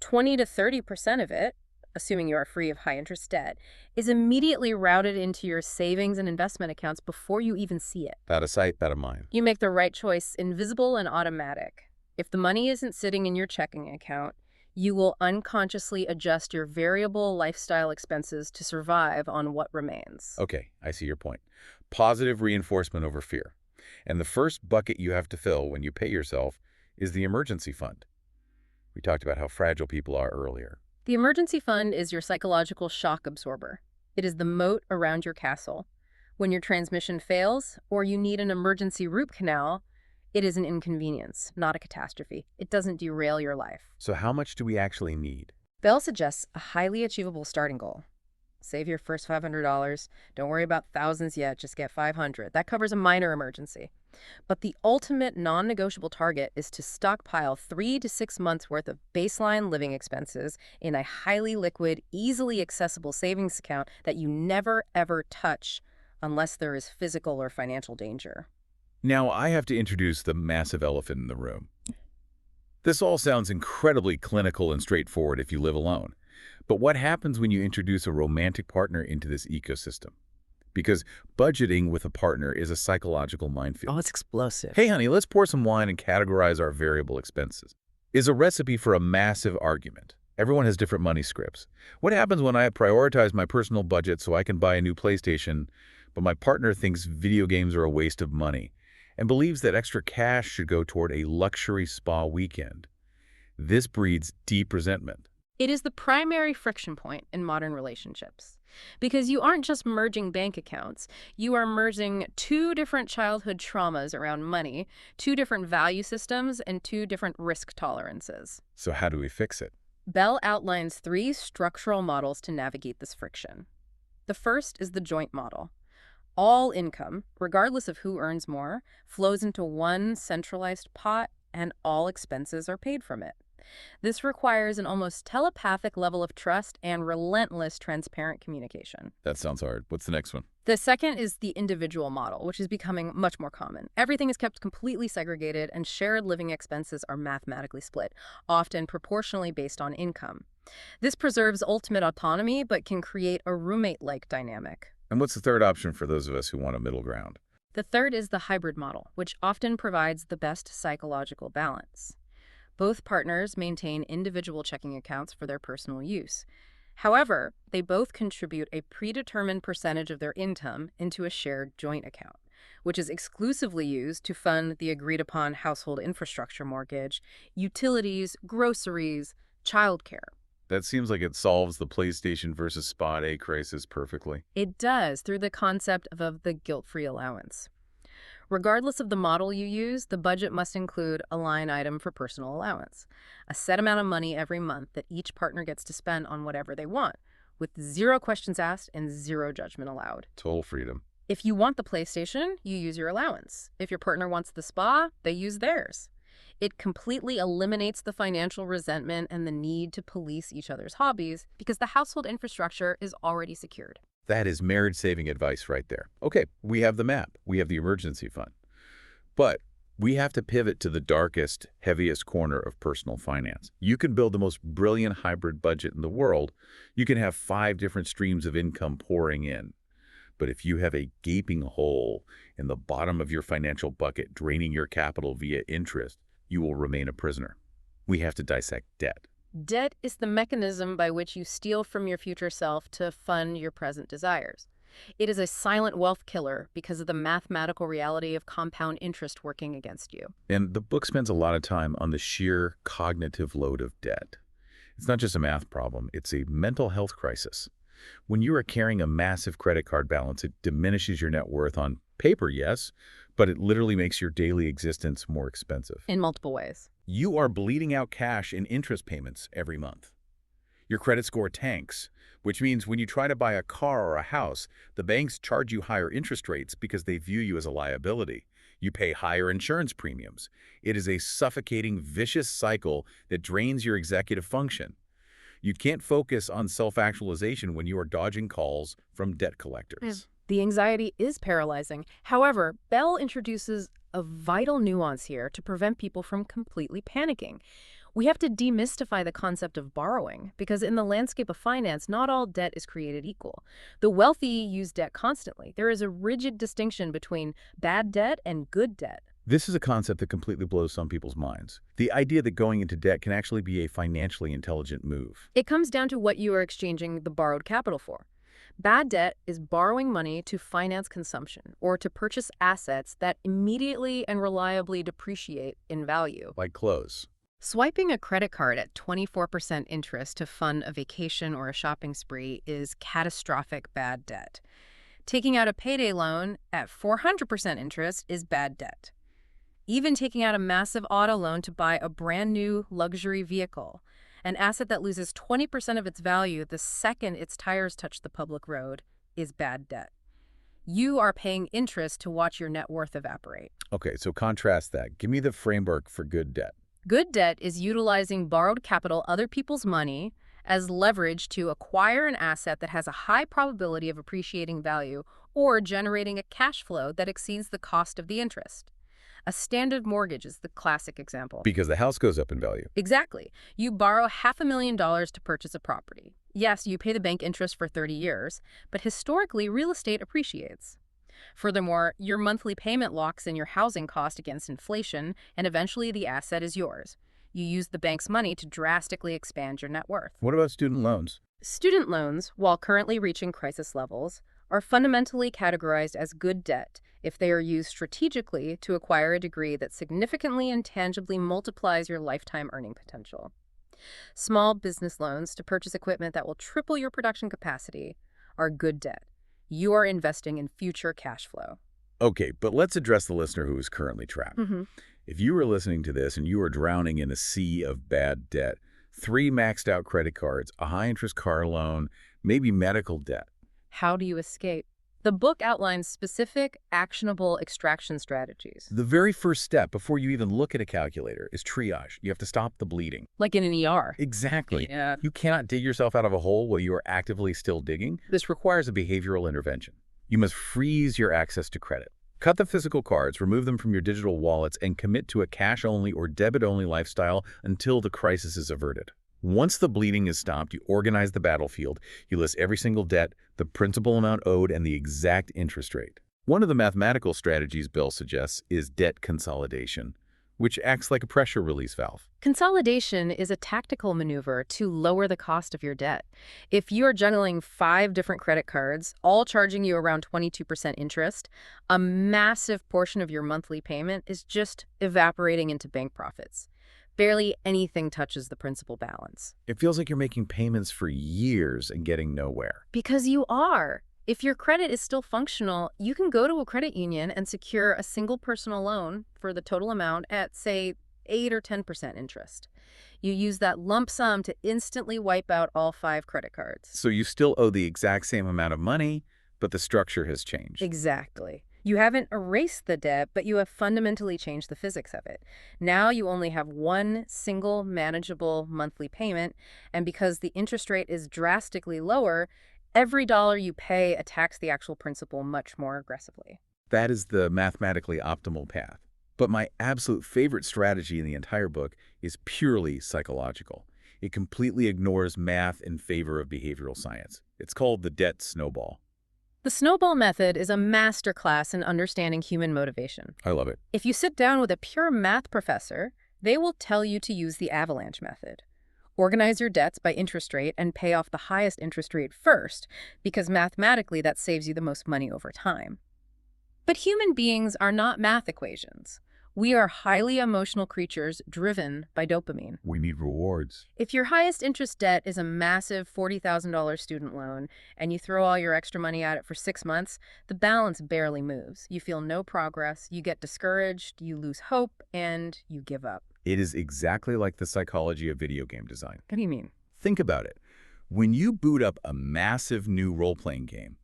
[SPEAKER 2] 20 to 30% of it, assuming you are free of high-interest debt, is immediately routed into your savings and investment accounts before you even see it.
[SPEAKER 1] Out of sight, out of mind.
[SPEAKER 2] You make the right choice, invisible and automatic. If the money isn't sitting in your checking account, you will unconsciously adjust your variable lifestyle expenses to survive on what remains.
[SPEAKER 1] Okay, I see your point. Positive reinforcement over fear. And the first bucket you have to fill when you pay yourself is the emergency fund. We talked about how fragile people are earlier.
[SPEAKER 2] The emergency fund is your psychological shock absorber. It is the moat around your castle. When your transmission fails, or you need an emergency root canal, it is an inconvenience, not a catastrophe. It doesn't derail your life.
[SPEAKER 1] So how much do we actually need?
[SPEAKER 2] Bell suggests a highly achievable starting goal. Save your first $500. Don't worry about thousands yet, just get $500. That covers a minor emergency. But the ultimate non-negotiable target is to stockpile 3 to 6 months worth of baseline living expenses in a highly liquid, easily accessible savings account that you never ever touch unless there is physical or financial danger.
[SPEAKER 1] Now I have to introduce the massive elephant in the room. This all sounds incredibly clinical and straightforward if you live alone. But what happens when you introduce a romantic partner into this ecosystem? Because budgeting with a partner is a psychological minefield.
[SPEAKER 2] Oh, it's explosive.
[SPEAKER 1] Hey, honey, let's pour some wine and categorize our variable expenses. Is a recipe for a massive argument. Everyone has different money scripts. What happens when I prioritize my personal budget so I can buy a new PlayStation, but my partner thinks video games are a waste of money and believes that extra cash should go toward a luxury spa weekend? This breeds deep resentment.
[SPEAKER 2] It is the primary friction point in modern relationships. Because you aren't just merging bank accounts, you are merging 2 different childhood traumas around money, 2 different value systems, and 2 different risk tolerances.
[SPEAKER 1] So how do we fix it?
[SPEAKER 2] Bell outlines 3 structural models to navigate this friction. The first is the joint model. All income, regardless of who earns more, flows into one centralized pot, and all expenses are paid from it. This requires an almost telepathic level of trust and relentless transparent communication.
[SPEAKER 1] That sounds hard. What's the next one?
[SPEAKER 2] The second is the individual model, which is becoming much more common. Everything is kept completely segregated, and shared living expenses are mathematically split, often proportionally based on income. This preserves ultimate autonomy, but can create a roommate-like dynamic.
[SPEAKER 1] And what's the third option for those of us who want a middle ground?
[SPEAKER 2] The third is the hybrid model, which often provides the best psychological balance. Both partners maintain individual checking accounts for their personal use. However, they both contribute a predetermined percentage of their income into a shared joint account, which is exclusively used to fund the agreed-upon household infrastructure mortgage, utilities, groceries, childcare.
[SPEAKER 1] That seems like it solves the PlayStation versus Spa Day crisis perfectly.
[SPEAKER 2] It does, through the concept of the guilt-free allowance. Regardless of the model you use, the budget must include a line item for personal allowance, a set amount of money every month that each partner gets to spend on whatever they want, with zero questions asked and zero judgment allowed.
[SPEAKER 1] Total freedom.
[SPEAKER 2] If you want the PlayStation, you use your allowance. If your partner wants the spa, they use theirs. It completely eliminates the financial resentment and the need to police each other's hobbies because the household infrastructure is already secured.
[SPEAKER 1] That is marriage-saving advice right there. Okay, we have the map. We have the emergency fund. But we have to pivot to the darkest, heaviest corner of personal finance. You can build the most brilliant hybrid budget in the world. You can have 5 different streams of income pouring in. But if you have a gaping hole in the bottom of your financial bucket draining your capital via interest, you will remain a prisoner. We have to dissect debt.
[SPEAKER 2] Debt is the mechanism by which you steal from your future self to fund your present desires. It is a silent wealth killer because of the mathematical reality of compound interest working against you.
[SPEAKER 1] And the book spends a lot of time on the sheer cognitive load of debt. It's not just a math problem, it's a mental health crisis. When you are carrying a massive credit card balance, it diminishes your net worth on paper, yes, but it literally makes your daily existence more expensive.
[SPEAKER 2] In multiple ways.
[SPEAKER 1] You are bleeding out cash in interest payments every month. Your credit score tanks, which means when you try to buy a car or a house, the banks charge you higher interest rates because they view you as a liability. You pay higher insurance premiums. It is a suffocating, vicious cycle that drains your executive function. You can't focus on self-actualization when you are dodging calls from debt collectors.
[SPEAKER 2] The anxiety is paralyzing. However, Bell introduces a vital nuance here to prevent people from completely panicking. We have to demystify the concept of borrowing, because in the landscape of finance, not all debt is created equal. The wealthy use debt constantly. There is a rigid distinction between bad debt and good debt.
[SPEAKER 1] This is a concept that completely blows some people's minds. The idea that going into debt can actually be a financially intelligent move.
[SPEAKER 2] It comes down to what you are exchanging the borrowed capital for. Bad debt is borrowing money to finance consumption or to purchase assets that immediately and reliably depreciate in value.
[SPEAKER 1] Like clothes.
[SPEAKER 2] Swiping a credit card at 24% interest to fund a vacation or a shopping spree is catastrophic bad debt. Taking out a payday loan at 400% interest is bad debt. Even taking out a massive auto loan to buy a brand new luxury vehicle, an asset that loses 20% of its value the second its tires touch the public road, is bad debt. You are paying interest to watch your net worth evaporate.
[SPEAKER 1] Okay, so contrast that. Give me the framework for good debt.
[SPEAKER 2] Good debt is utilizing borrowed capital, other people's money, as leverage to acquire an asset that has a high probability of appreciating value or generating a cash flow that exceeds the cost of the interest. A standard mortgage is the classic example.
[SPEAKER 1] Because the house goes up in value.
[SPEAKER 2] Exactly. You borrow $500,000 to purchase a property. Yes, you pay the bank interest for 30 years, but historically, real estate appreciates. Furthermore, your monthly payment locks in your housing cost against inflation, and eventually the asset is yours. You use the bank's money to drastically expand your net worth.
[SPEAKER 1] What about student loans?
[SPEAKER 2] Student loans, while currently reaching crisis levels, are fundamentally categorized as good debt if they are used strategically to acquire a degree that significantly and tangibly multiplies your lifetime earning potential. Small business loans to purchase equipment that will triple your production capacity are good debt. You are investing in future cash flow.
[SPEAKER 1] Okay, but let's address the listener who is currently trapped. If you were listening to this and you are drowning in a sea of bad debt, 3 maxed out credit cards, a high-interest car loan, maybe medical debt.
[SPEAKER 2] How do you escape? The book outlines specific, actionable extraction strategies.
[SPEAKER 1] The very first step before you even look at a calculator is triage. You have to stop the bleeding.
[SPEAKER 2] Like in an ER.
[SPEAKER 1] Exactly.
[SPEAKER 2] Yeah.
[SPEAKER 1] You cannot dig yourself out of a hole while you are actively still digging. This requires a behavioral intervention. You must freeze your access to credit. Cut the physical cards, remove them from your digital wallets, and commit to a cash-only or debit-only lifestyle until the crisis is averted. Once the bleeding is stopped, you organize the battlefield. You list every single debt, the principal amount owed, and the exact interest rate. One of the mathematical strategies Bill suggests is debt consolidation, which acts like a pressure release valve.
[SPEAKER 2] Consolidation is a tactical maneuver to lower the cost of your debt. If you're juggling 5 different credit cards, all charging you around 22% interest, a massive portion of your monthly payment is just evaporating into bank profits. Barely anything touches the principal balance.
[SPEAKER 1] It feels like you're making payments for years and getting nowhere.
[SPEAKER 2] Because you are. If your credit is still functional, you can go to a credit union and secure a single personal loan for the total amount at, say, 8 or 10% interest. You use that lump sum to instantly wipe out all 5 credit cards.
[SPEAKER 1] So you still owe the exact same amount of money, but the structure has changed.
[SPEAKER 2] Exactly. You haven't erased the debt, but you have fundamentally changed the physics of it. Now you only have one single manageable monthly payment, and because the interest rate is drastically lower, every dollar you pay attacks the actual principal much more aggressively.
[SPEAKER 1] That is the mathematically optimal path. But my absolute favorite strategy in the entire book is purely psychological. It completely ignores math in favor of behavioral science. It's called the debt snowball.
[SPEAKER 2] The snowball method is a masterclass in understanding human motivation.
[SPEAKER 1] I love it.
[SPEAKER 2] If you sit down with a pure math professor, they will tell you to use the avalanche method. Organize your debts by interest rate and pay off the highest interest rate first, because mathematically that saves you the most money over time. But human beings are not math equations. We are highly emotional creatures driven by dopamine.
[SPEAKER 1] We need rewards.
[SPEAKER 2] If your highest interest debt is a massive $40,000 student loan and you throw all your extra money at it for 6 months, the balance barely moves. You feel no progress, you get discouraged, you lose hope, and you give up.
[SPEAKER 1] It is exactly like the psychology of video game design.
[SPEAKER 2] What do you mean?
[SPEAKER 1] Think about it. When you boot up a massive new role-playing game,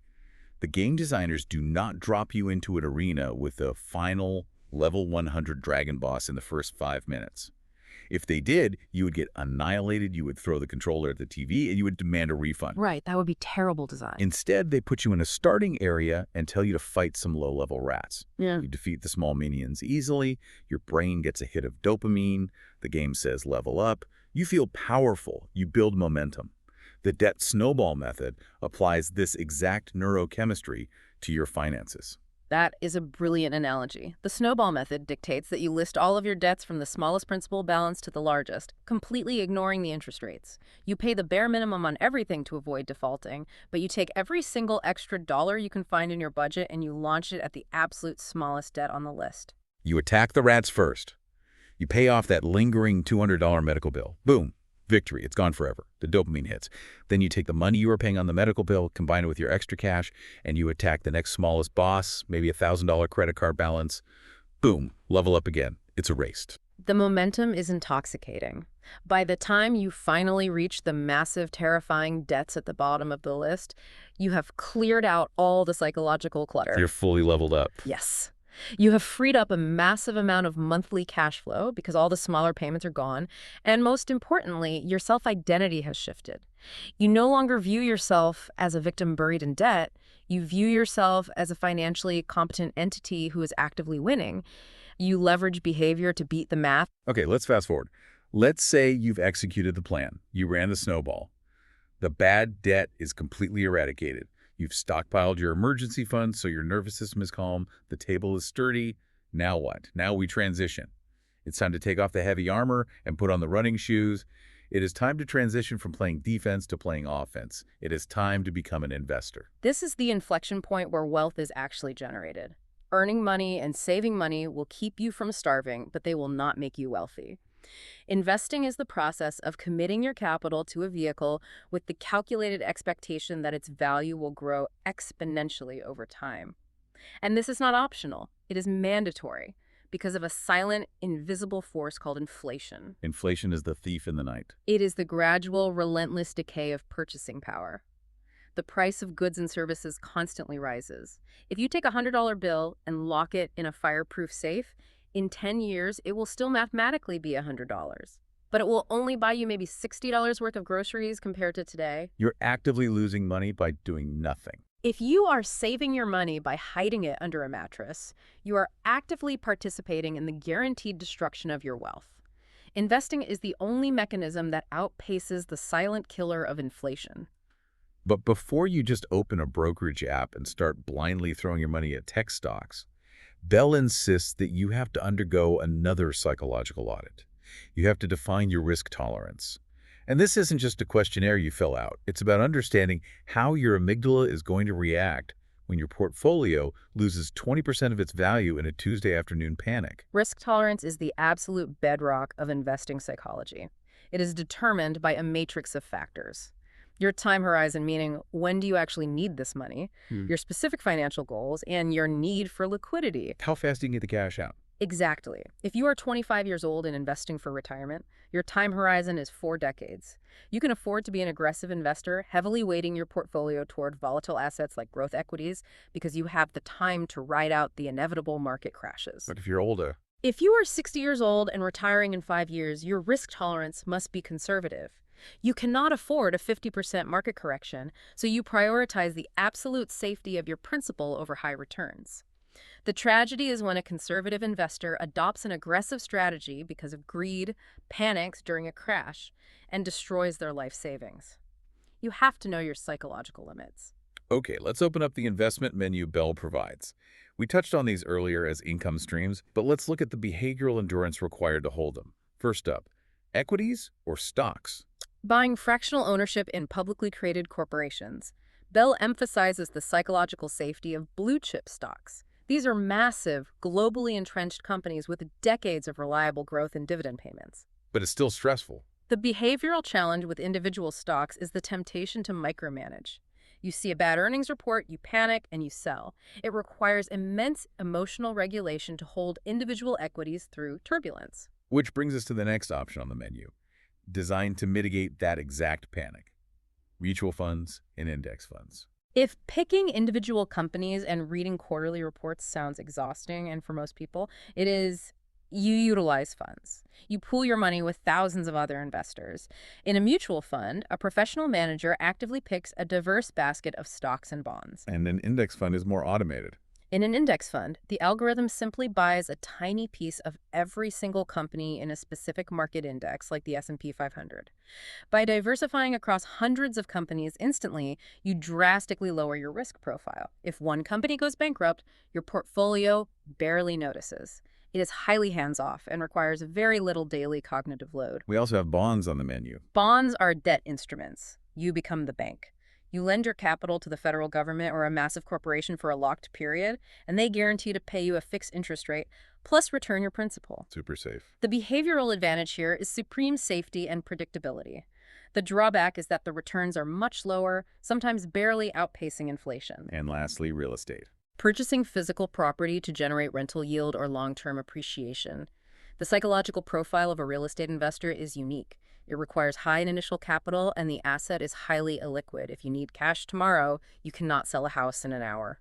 [SPEAKER 1] the game designers do not drop you into an arena with a final level 100 dragon boss in the first 5 minutes. If they did, you would get annihilated, you would throw the controller at the TV, and you would demand a refund.
[SPEAKER 2] Right, that would be terrible design.
[SPEAKER 1] Instead, they put you in a starting area and tell you to fight some low-level rats.
[SPEAKER 2] Yeah.
[SPEAKER 1] You defeat the small minions easily, your brain gets a hit of dopamine, the game says level up, you feel powerful, you build momentum. The debt snowball method applies this exact neurochemistry to your finances.
[SPEAKER 2] That is a brilliant analogy. The snowball method dictates that you list all of your debts from the smallest principal balance to the largest, completely ignoring the interest rates. You pay the bare minimum on everything to avoid defaulting, but you take every single extra dollar you can find in your budget and you launch it at the absolute smallest debt on the list.
[SPEAKER 1] You attack the rats first. You pay off that lingering $200 medical bill. Boom. Victory. It's gone forever. The dopamine hits. Then you take the money you were paying on the medical bill, combine it with your extra cash, and you attack the next smallest boss, maybe a $1,000 credit card balance. Boom. Level up again. It's erased.
[SPEAKER 2] The momentum is intoxicating. By the time you finally reach the massive, terrifying debts at the bottom of the list, you have cleared out all the psychological clutter.
[SPEAKER 1] You're fully leveled up.
[SPEAKER 2] Yes. You have freed up a massive amount of monthly cash flow because all the smaller payments are gone. And most importantly, your self-identity has shifted. You no longer view yourself as a victim buried in debt. You view yourself as a financially competent entity who is actively winning. You leverage behavior to beat the math.
[SPEAKER 1] Okay, let's fast forward. Let's say you've executed the plan. You ran the snowball. The bad debt is completely eradicated. You've stockpiled your emergency funds so your nervous system is calm, the table is sturdy. Now what? Now we transition. It's time to take off the heavy armor and put on the running shoes. It is time to transition from playing defense to playing offense. It is time to become an investor.
[SPEAKER 2] This is the inflection point where wealth is actually generated. Earning money and saving money will keep you from starving, but they will not make you wealthy. Investing is the process of committing your capital to a vehicle with the calculated expectation that its value will grow exponentially over time. And this is not optional. It is mandatory because of a silent, invisible force called inflation.
[SPEAKER 1] Inflation is the thief in the night.
[SPEAKER 2] It is the gradual, relentless decay of purchasing power. The price of goods and services constantly rises. If you take a $100 bill and lock it in a fireproof safe, in 10 years, it will still mathematically be $100. But it will only buy you maybe $60 worth of groceries compared to today.
[SPEAKER 1] You're actively losing money by doing nothing.
[SPEAKER 2] If you are saving your money by hiding it under a mattress, you are actively participating in the guaranteed destruction of your wealth. Investing is the only mechanism that outpaces the silent killer of inflation.
[SPEAKER 1] But before you just open a brokerage app and start blindly throwing your money at tech stocks, Bell insists that you have to undergo another psychological audit. You have to define your risk tolerance. And this isn't just a questionnaire you fill out. It's about understanding how your amygdala is going to react when your portfolio loses 20% of its value in a Tuesday afternoon panic.
[SPEAKER 2] Risk tolerance is the absolute bedrock of investing psychology. It is determined by a matrix of factors. Your time horizon, meaning when do you actually need this money, your specific financial goals, and your need for liquidity.
[SPEAKER 1] How fast do you can get the cash out?
[SPEAKER 2] Exactly. If you are 25 years old and investing for retirement, your time horizon is 4 decades. You can afford to be an aggressive investor, heavily weighting your portfolio toward volatile assets like growth equities because you have the time to ride out the inevitable market crashes.
[SPEAKER 1] But if you're older,
[SPEAKER 2] If you are 60 years old and retiring in 5 years, your risk tolerance must be conservative. You cannot afford a 50% market correction, so you prioritize the absolute safety of your principal over high returns. The tragedy is when a conservative investor adopts an aggressive strategy because of greed, panics during a crash, and destroys their life savings. You have to know your psychological limits.
[SPEAKER 1] okay, let's open up the investment menu Bell provides. We touched on these earlier as income streams, but let's look at the behavioral endurance required to hold them. First up, equities or stocks?
[SPEAKER 2] Buying fractional ownership in publicly traded corporations, Bell emphasizes the psychological safety of blue-chip stocks. These are massive, globally entrenched companies with decades of reliable growth and dividend payments.
[SPEAKER 1] But it's still stressful.
[SPEAKER 2] The behavioral challenge with individual stocks is the temptation to micromanage. You see a bad earnings report, you panic, and you sell. It requires immense emotional regulation to hold individual equities through turbulence.
[SPEAKER 1] Which brings us to the next option on the menu, designed to mitigate that exact panic: mutual funds and index funds.
[SPEAKER 2] If picking individual companies and reading quarterly reports sounds exhausting, and for most people, it is, you utilize funds. You pool your money with thousands of other investors. In a mutual fund, a professional manager actively picks a diverse basket of stocks and bonds.
[SPEAKER 1] And an index fund is more automated.
[SPEAKER 2] In an index fund, the algorithm simply buys a tiny piece of every single company in a specific market index, like the S&P 500. By diversifying across hundreds of companies instantly, you drastically lower your risk profile. If one company goes bankrupt, your portfolio barely notices. It is highly hands-off and requires very little daily cognitive load.
[SPEAKER 1] We also have bonds on the menu.
[SPEAKER 2] Bonds are debt instruments. You become the bank. You lend your capital to the federal government or a massive corporation for a locked period, and they guarantee to pay you a fixed interest rate, plus return your principal.
[SPEAKER 1] Super safe.
[SPEAKER 2] The behavioral advantage here is supreme safety and predictability. The drawback is that the returns are much lower, sometimes barely outpacing inflation.
[SPEAKER 1] And lastly, real estate.
[SPEAKER 2] Purchasing physical property to generate rental yield or long-term appreciation. The psychological profile of a real estate investor is unique. It requires high initial capital, and the asset is highly illiquid. If you need cash tomorrow, you cannot sell a house in an hour.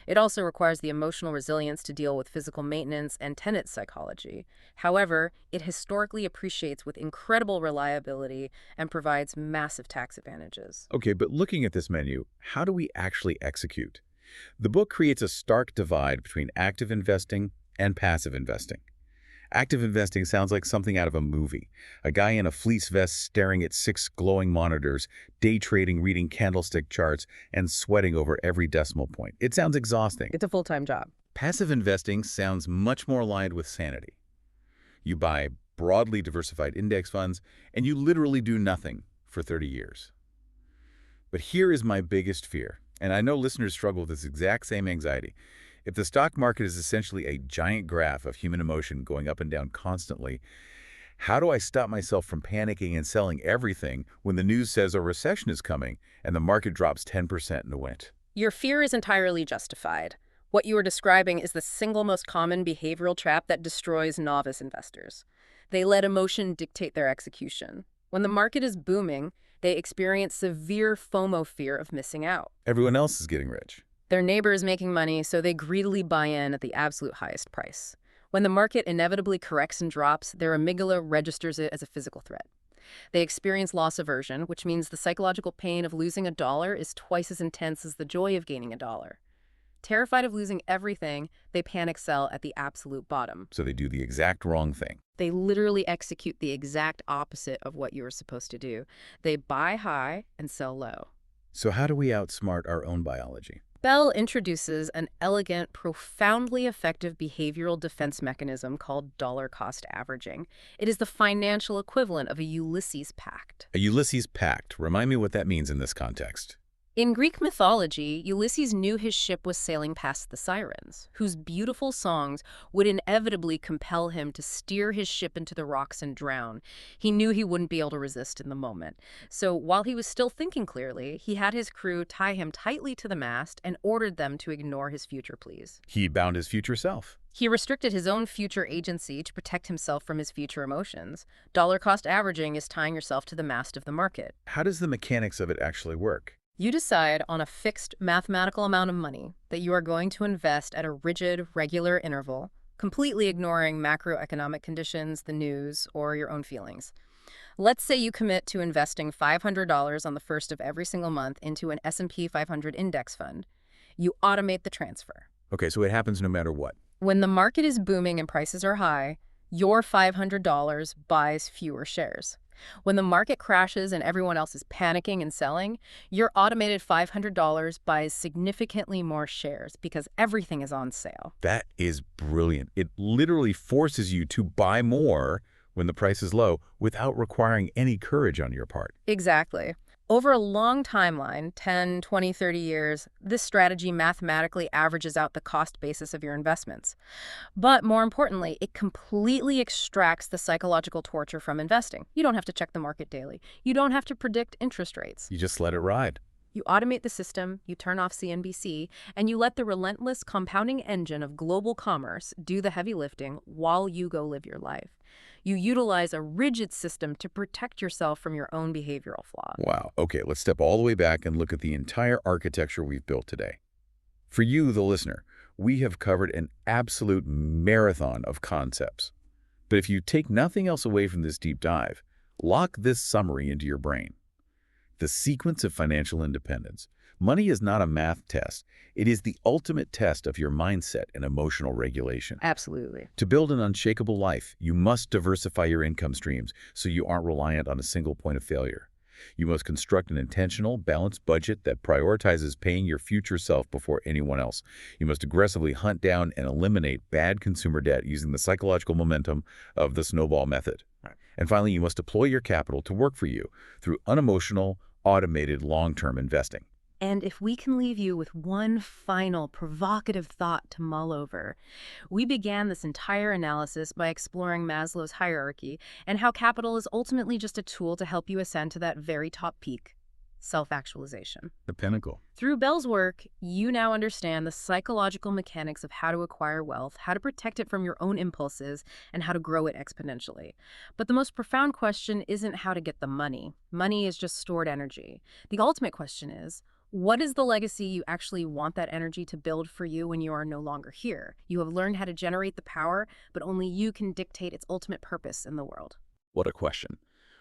[SPEAKER 2] It also requires the emotional resilience to deal with physical maintenance and tenant psychology. However, it historically appreciates with incredible reliability and provides massive tax advantages.
[SPEAKER 1] Okay, but looking at this menu, how do we actually execute? The book creates a stark divide between active investing and passive investing. Active investing sounds like something out of a movie. A guy in a fleece vest staring at 6 glowing monitors, day trading, reading candlestick charts, and sweating over every decimal point. It sounds exhausting.
[SPEAKER 2] It's a full-time job.
[SPEAKER 1] Passive investing sounds much more aligned with sanity. You buy broadly diversified index funds, and you literally do nothing for 30 years. But here is my biggest fear, and I know listeners struggle with this exact same anxiety. If the stock market is essentially a giant graph of human emotion going up and down constantly, how do I stop myself from panicking and selling everything when the news says a recession is coming and the market drops 10% in a wint?
[SPEAKER 2] Your fear is entirely justified. What you are describing is the single most common behavioral trap that destroys novice investors. They let emotion dictate their execution. When the market is booming, they experience severe FOMO, fear of missing out.
[SPEAKER 1] Everyone else is getting rich.
[SPEAKER 2] Their neighbor is making money, so they greedily buy in at the absolute highest price. When the market inevitably corrects and drops, their amygdala registers it as a physical threat. They experience loss aversion, which means the psychological pain of losing a dollar is twice as intense as the joy of gaining a dollar. Terrified of losing everything, they panic sell at the absolute bottom.
[SPEAKER 1] So they do the exact wrong thing.
[SPEAKER 2] They literally execute the exact opposite of what you were supposed to do. They buy high and sell low.
[SPEAKER 1] So how do we outsmart our own biology?
[SPEAKER 2] Bell introduces an elegant, profoundly effective behavioral defense mechanism called dollar cost averaging. It is the financial equivalent of a Ulysses pact.
[SPEAKER 1] A Ulysses pact. Remind me what that means in this context.
[SPEAKER 2] In Greek mythology, Ulysses knew his ship was sailing past the Sirens, whose beautiful songs would inevitably compel him to steer his ship into the rocks and drown. He knew he wouldn't be able to resist in the moment. So while he was still thinking clearly, he had his crew tie him tightly to the mast and ordered them to ignore his future pleas.
[SPEAKER 1] He bound his future self.
[SPEAKER 2] He restricted his own future agency to protect himself from his future emotions. Dollar cost averaging is tying yourself to the mast of the market.
[SPEAKER 1] How does the mechanics of it actually work?
[SPEAKER 2] You decide on a fixed mathematical amount of money that you are going to invest at a rigid, regular interval, completely ignoring macroeconomic conditions, the news, or your own feelings. Let's say you commit to investing $500 on the first of every single month into an S&P 500 index fund. You automate the transfer.
[SPEAKER 1] Okay, so it happens no matter what.
[SPEAKER 2] When the market is booming and prices are high, your $500 buys fewer shares. When the market crashes and everyone else is panicking and selling, your automated $500 buys significantly more shares because everything is on sale.
[SPEAKER 1] That is brilliant. It literally forces you to buy more when the price is low without requiring any courage on your part.
[SPEAKER 2] Exactly. Over a long timeline, 10, 20, 30 years, this strategy mathematically averages out the cost basis of your investments. But more importantly, it completely extracts the psychological torture from investing. You don't have to check the market daily. You don't have to predict interest rates.
[SPEAKER 1] You just let it ride.
[SPEAKER 2] You automate the system, you turn off CNBC, and you let the relentless compounding engine of global commerce do the heavy lifting while you go live your life. You utilize a rigid system to protect yourself from your own behavioral flaws.
[SPEAKER 1] Wow. Okay, let's step all the way back and look at the entire architecture we've built today. For you, the listener, we have covered an absolute marathon of concepts. But if you take nothing else away from this deep dive, lock this summary into your brain. The sequence of financial independence. Money is not a math test. It is the ultimate test of your mindset and emotional regulation.
[SPEAKER 2] Absolutely.
[SPEAKER 1] To build an unshakable life, you must diversify your income streams so you aren't reliant on a single point of failure. You must construct an intentional, balanced budget that prioritizes paying your future self before anyone else. You must aggressively hunt down and eliminate bad consumer debt using the psychological momentum of the snowball method.
[SPEAKER 2] Right.
[SPEAKER 1] And finally, you must deploy your capital to work for you through unemotional, automated, long-term investing.
[SPEAKER 2] And if we can leave you with one final provocative thought to mull over, we began this entire analysis by exploring Maslow's hierarchy and how capital is ultimately just a tool to help you ascend to that very top peak, self-actualization.
[SPEAKER 1] The pinnacle.
[SPEAKER 2] Through Bell's work, you now understand the psychological mechanics of how to acquire wealth, how to protect it from your own impulses, and how to grow it exponentially. But the most profound question isn't how to get the money. Money is just stored energy. The ultimate question is, what is the legacy you actually want that energy to build for you when you are no longer here? You have learned how to generate the power, but only you can dictate its ultimate purpose in the world.
[SPEAKER 1] What a question.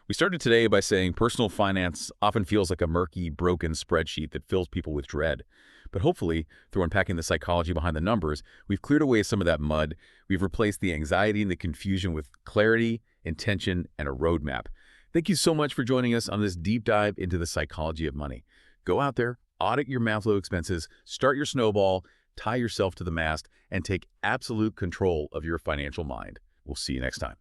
[SPEAKER 1] We started today by saying personal finance often feels like a murky, broken spreadsheet that fills people with dread. But hopefully, through unpacking the psychology behind the numbers, we've cleared away some of that mud. We've replaced the anxiety and the confusion with clarity, intention, and a roadmap. Thank you so much for joining us on this deep dive into the psychology of money. Go out there, audit your Maslow expenses, start your snowball, tie yourself to the mast, and take absolute control of your financial mind. We'll see you next time.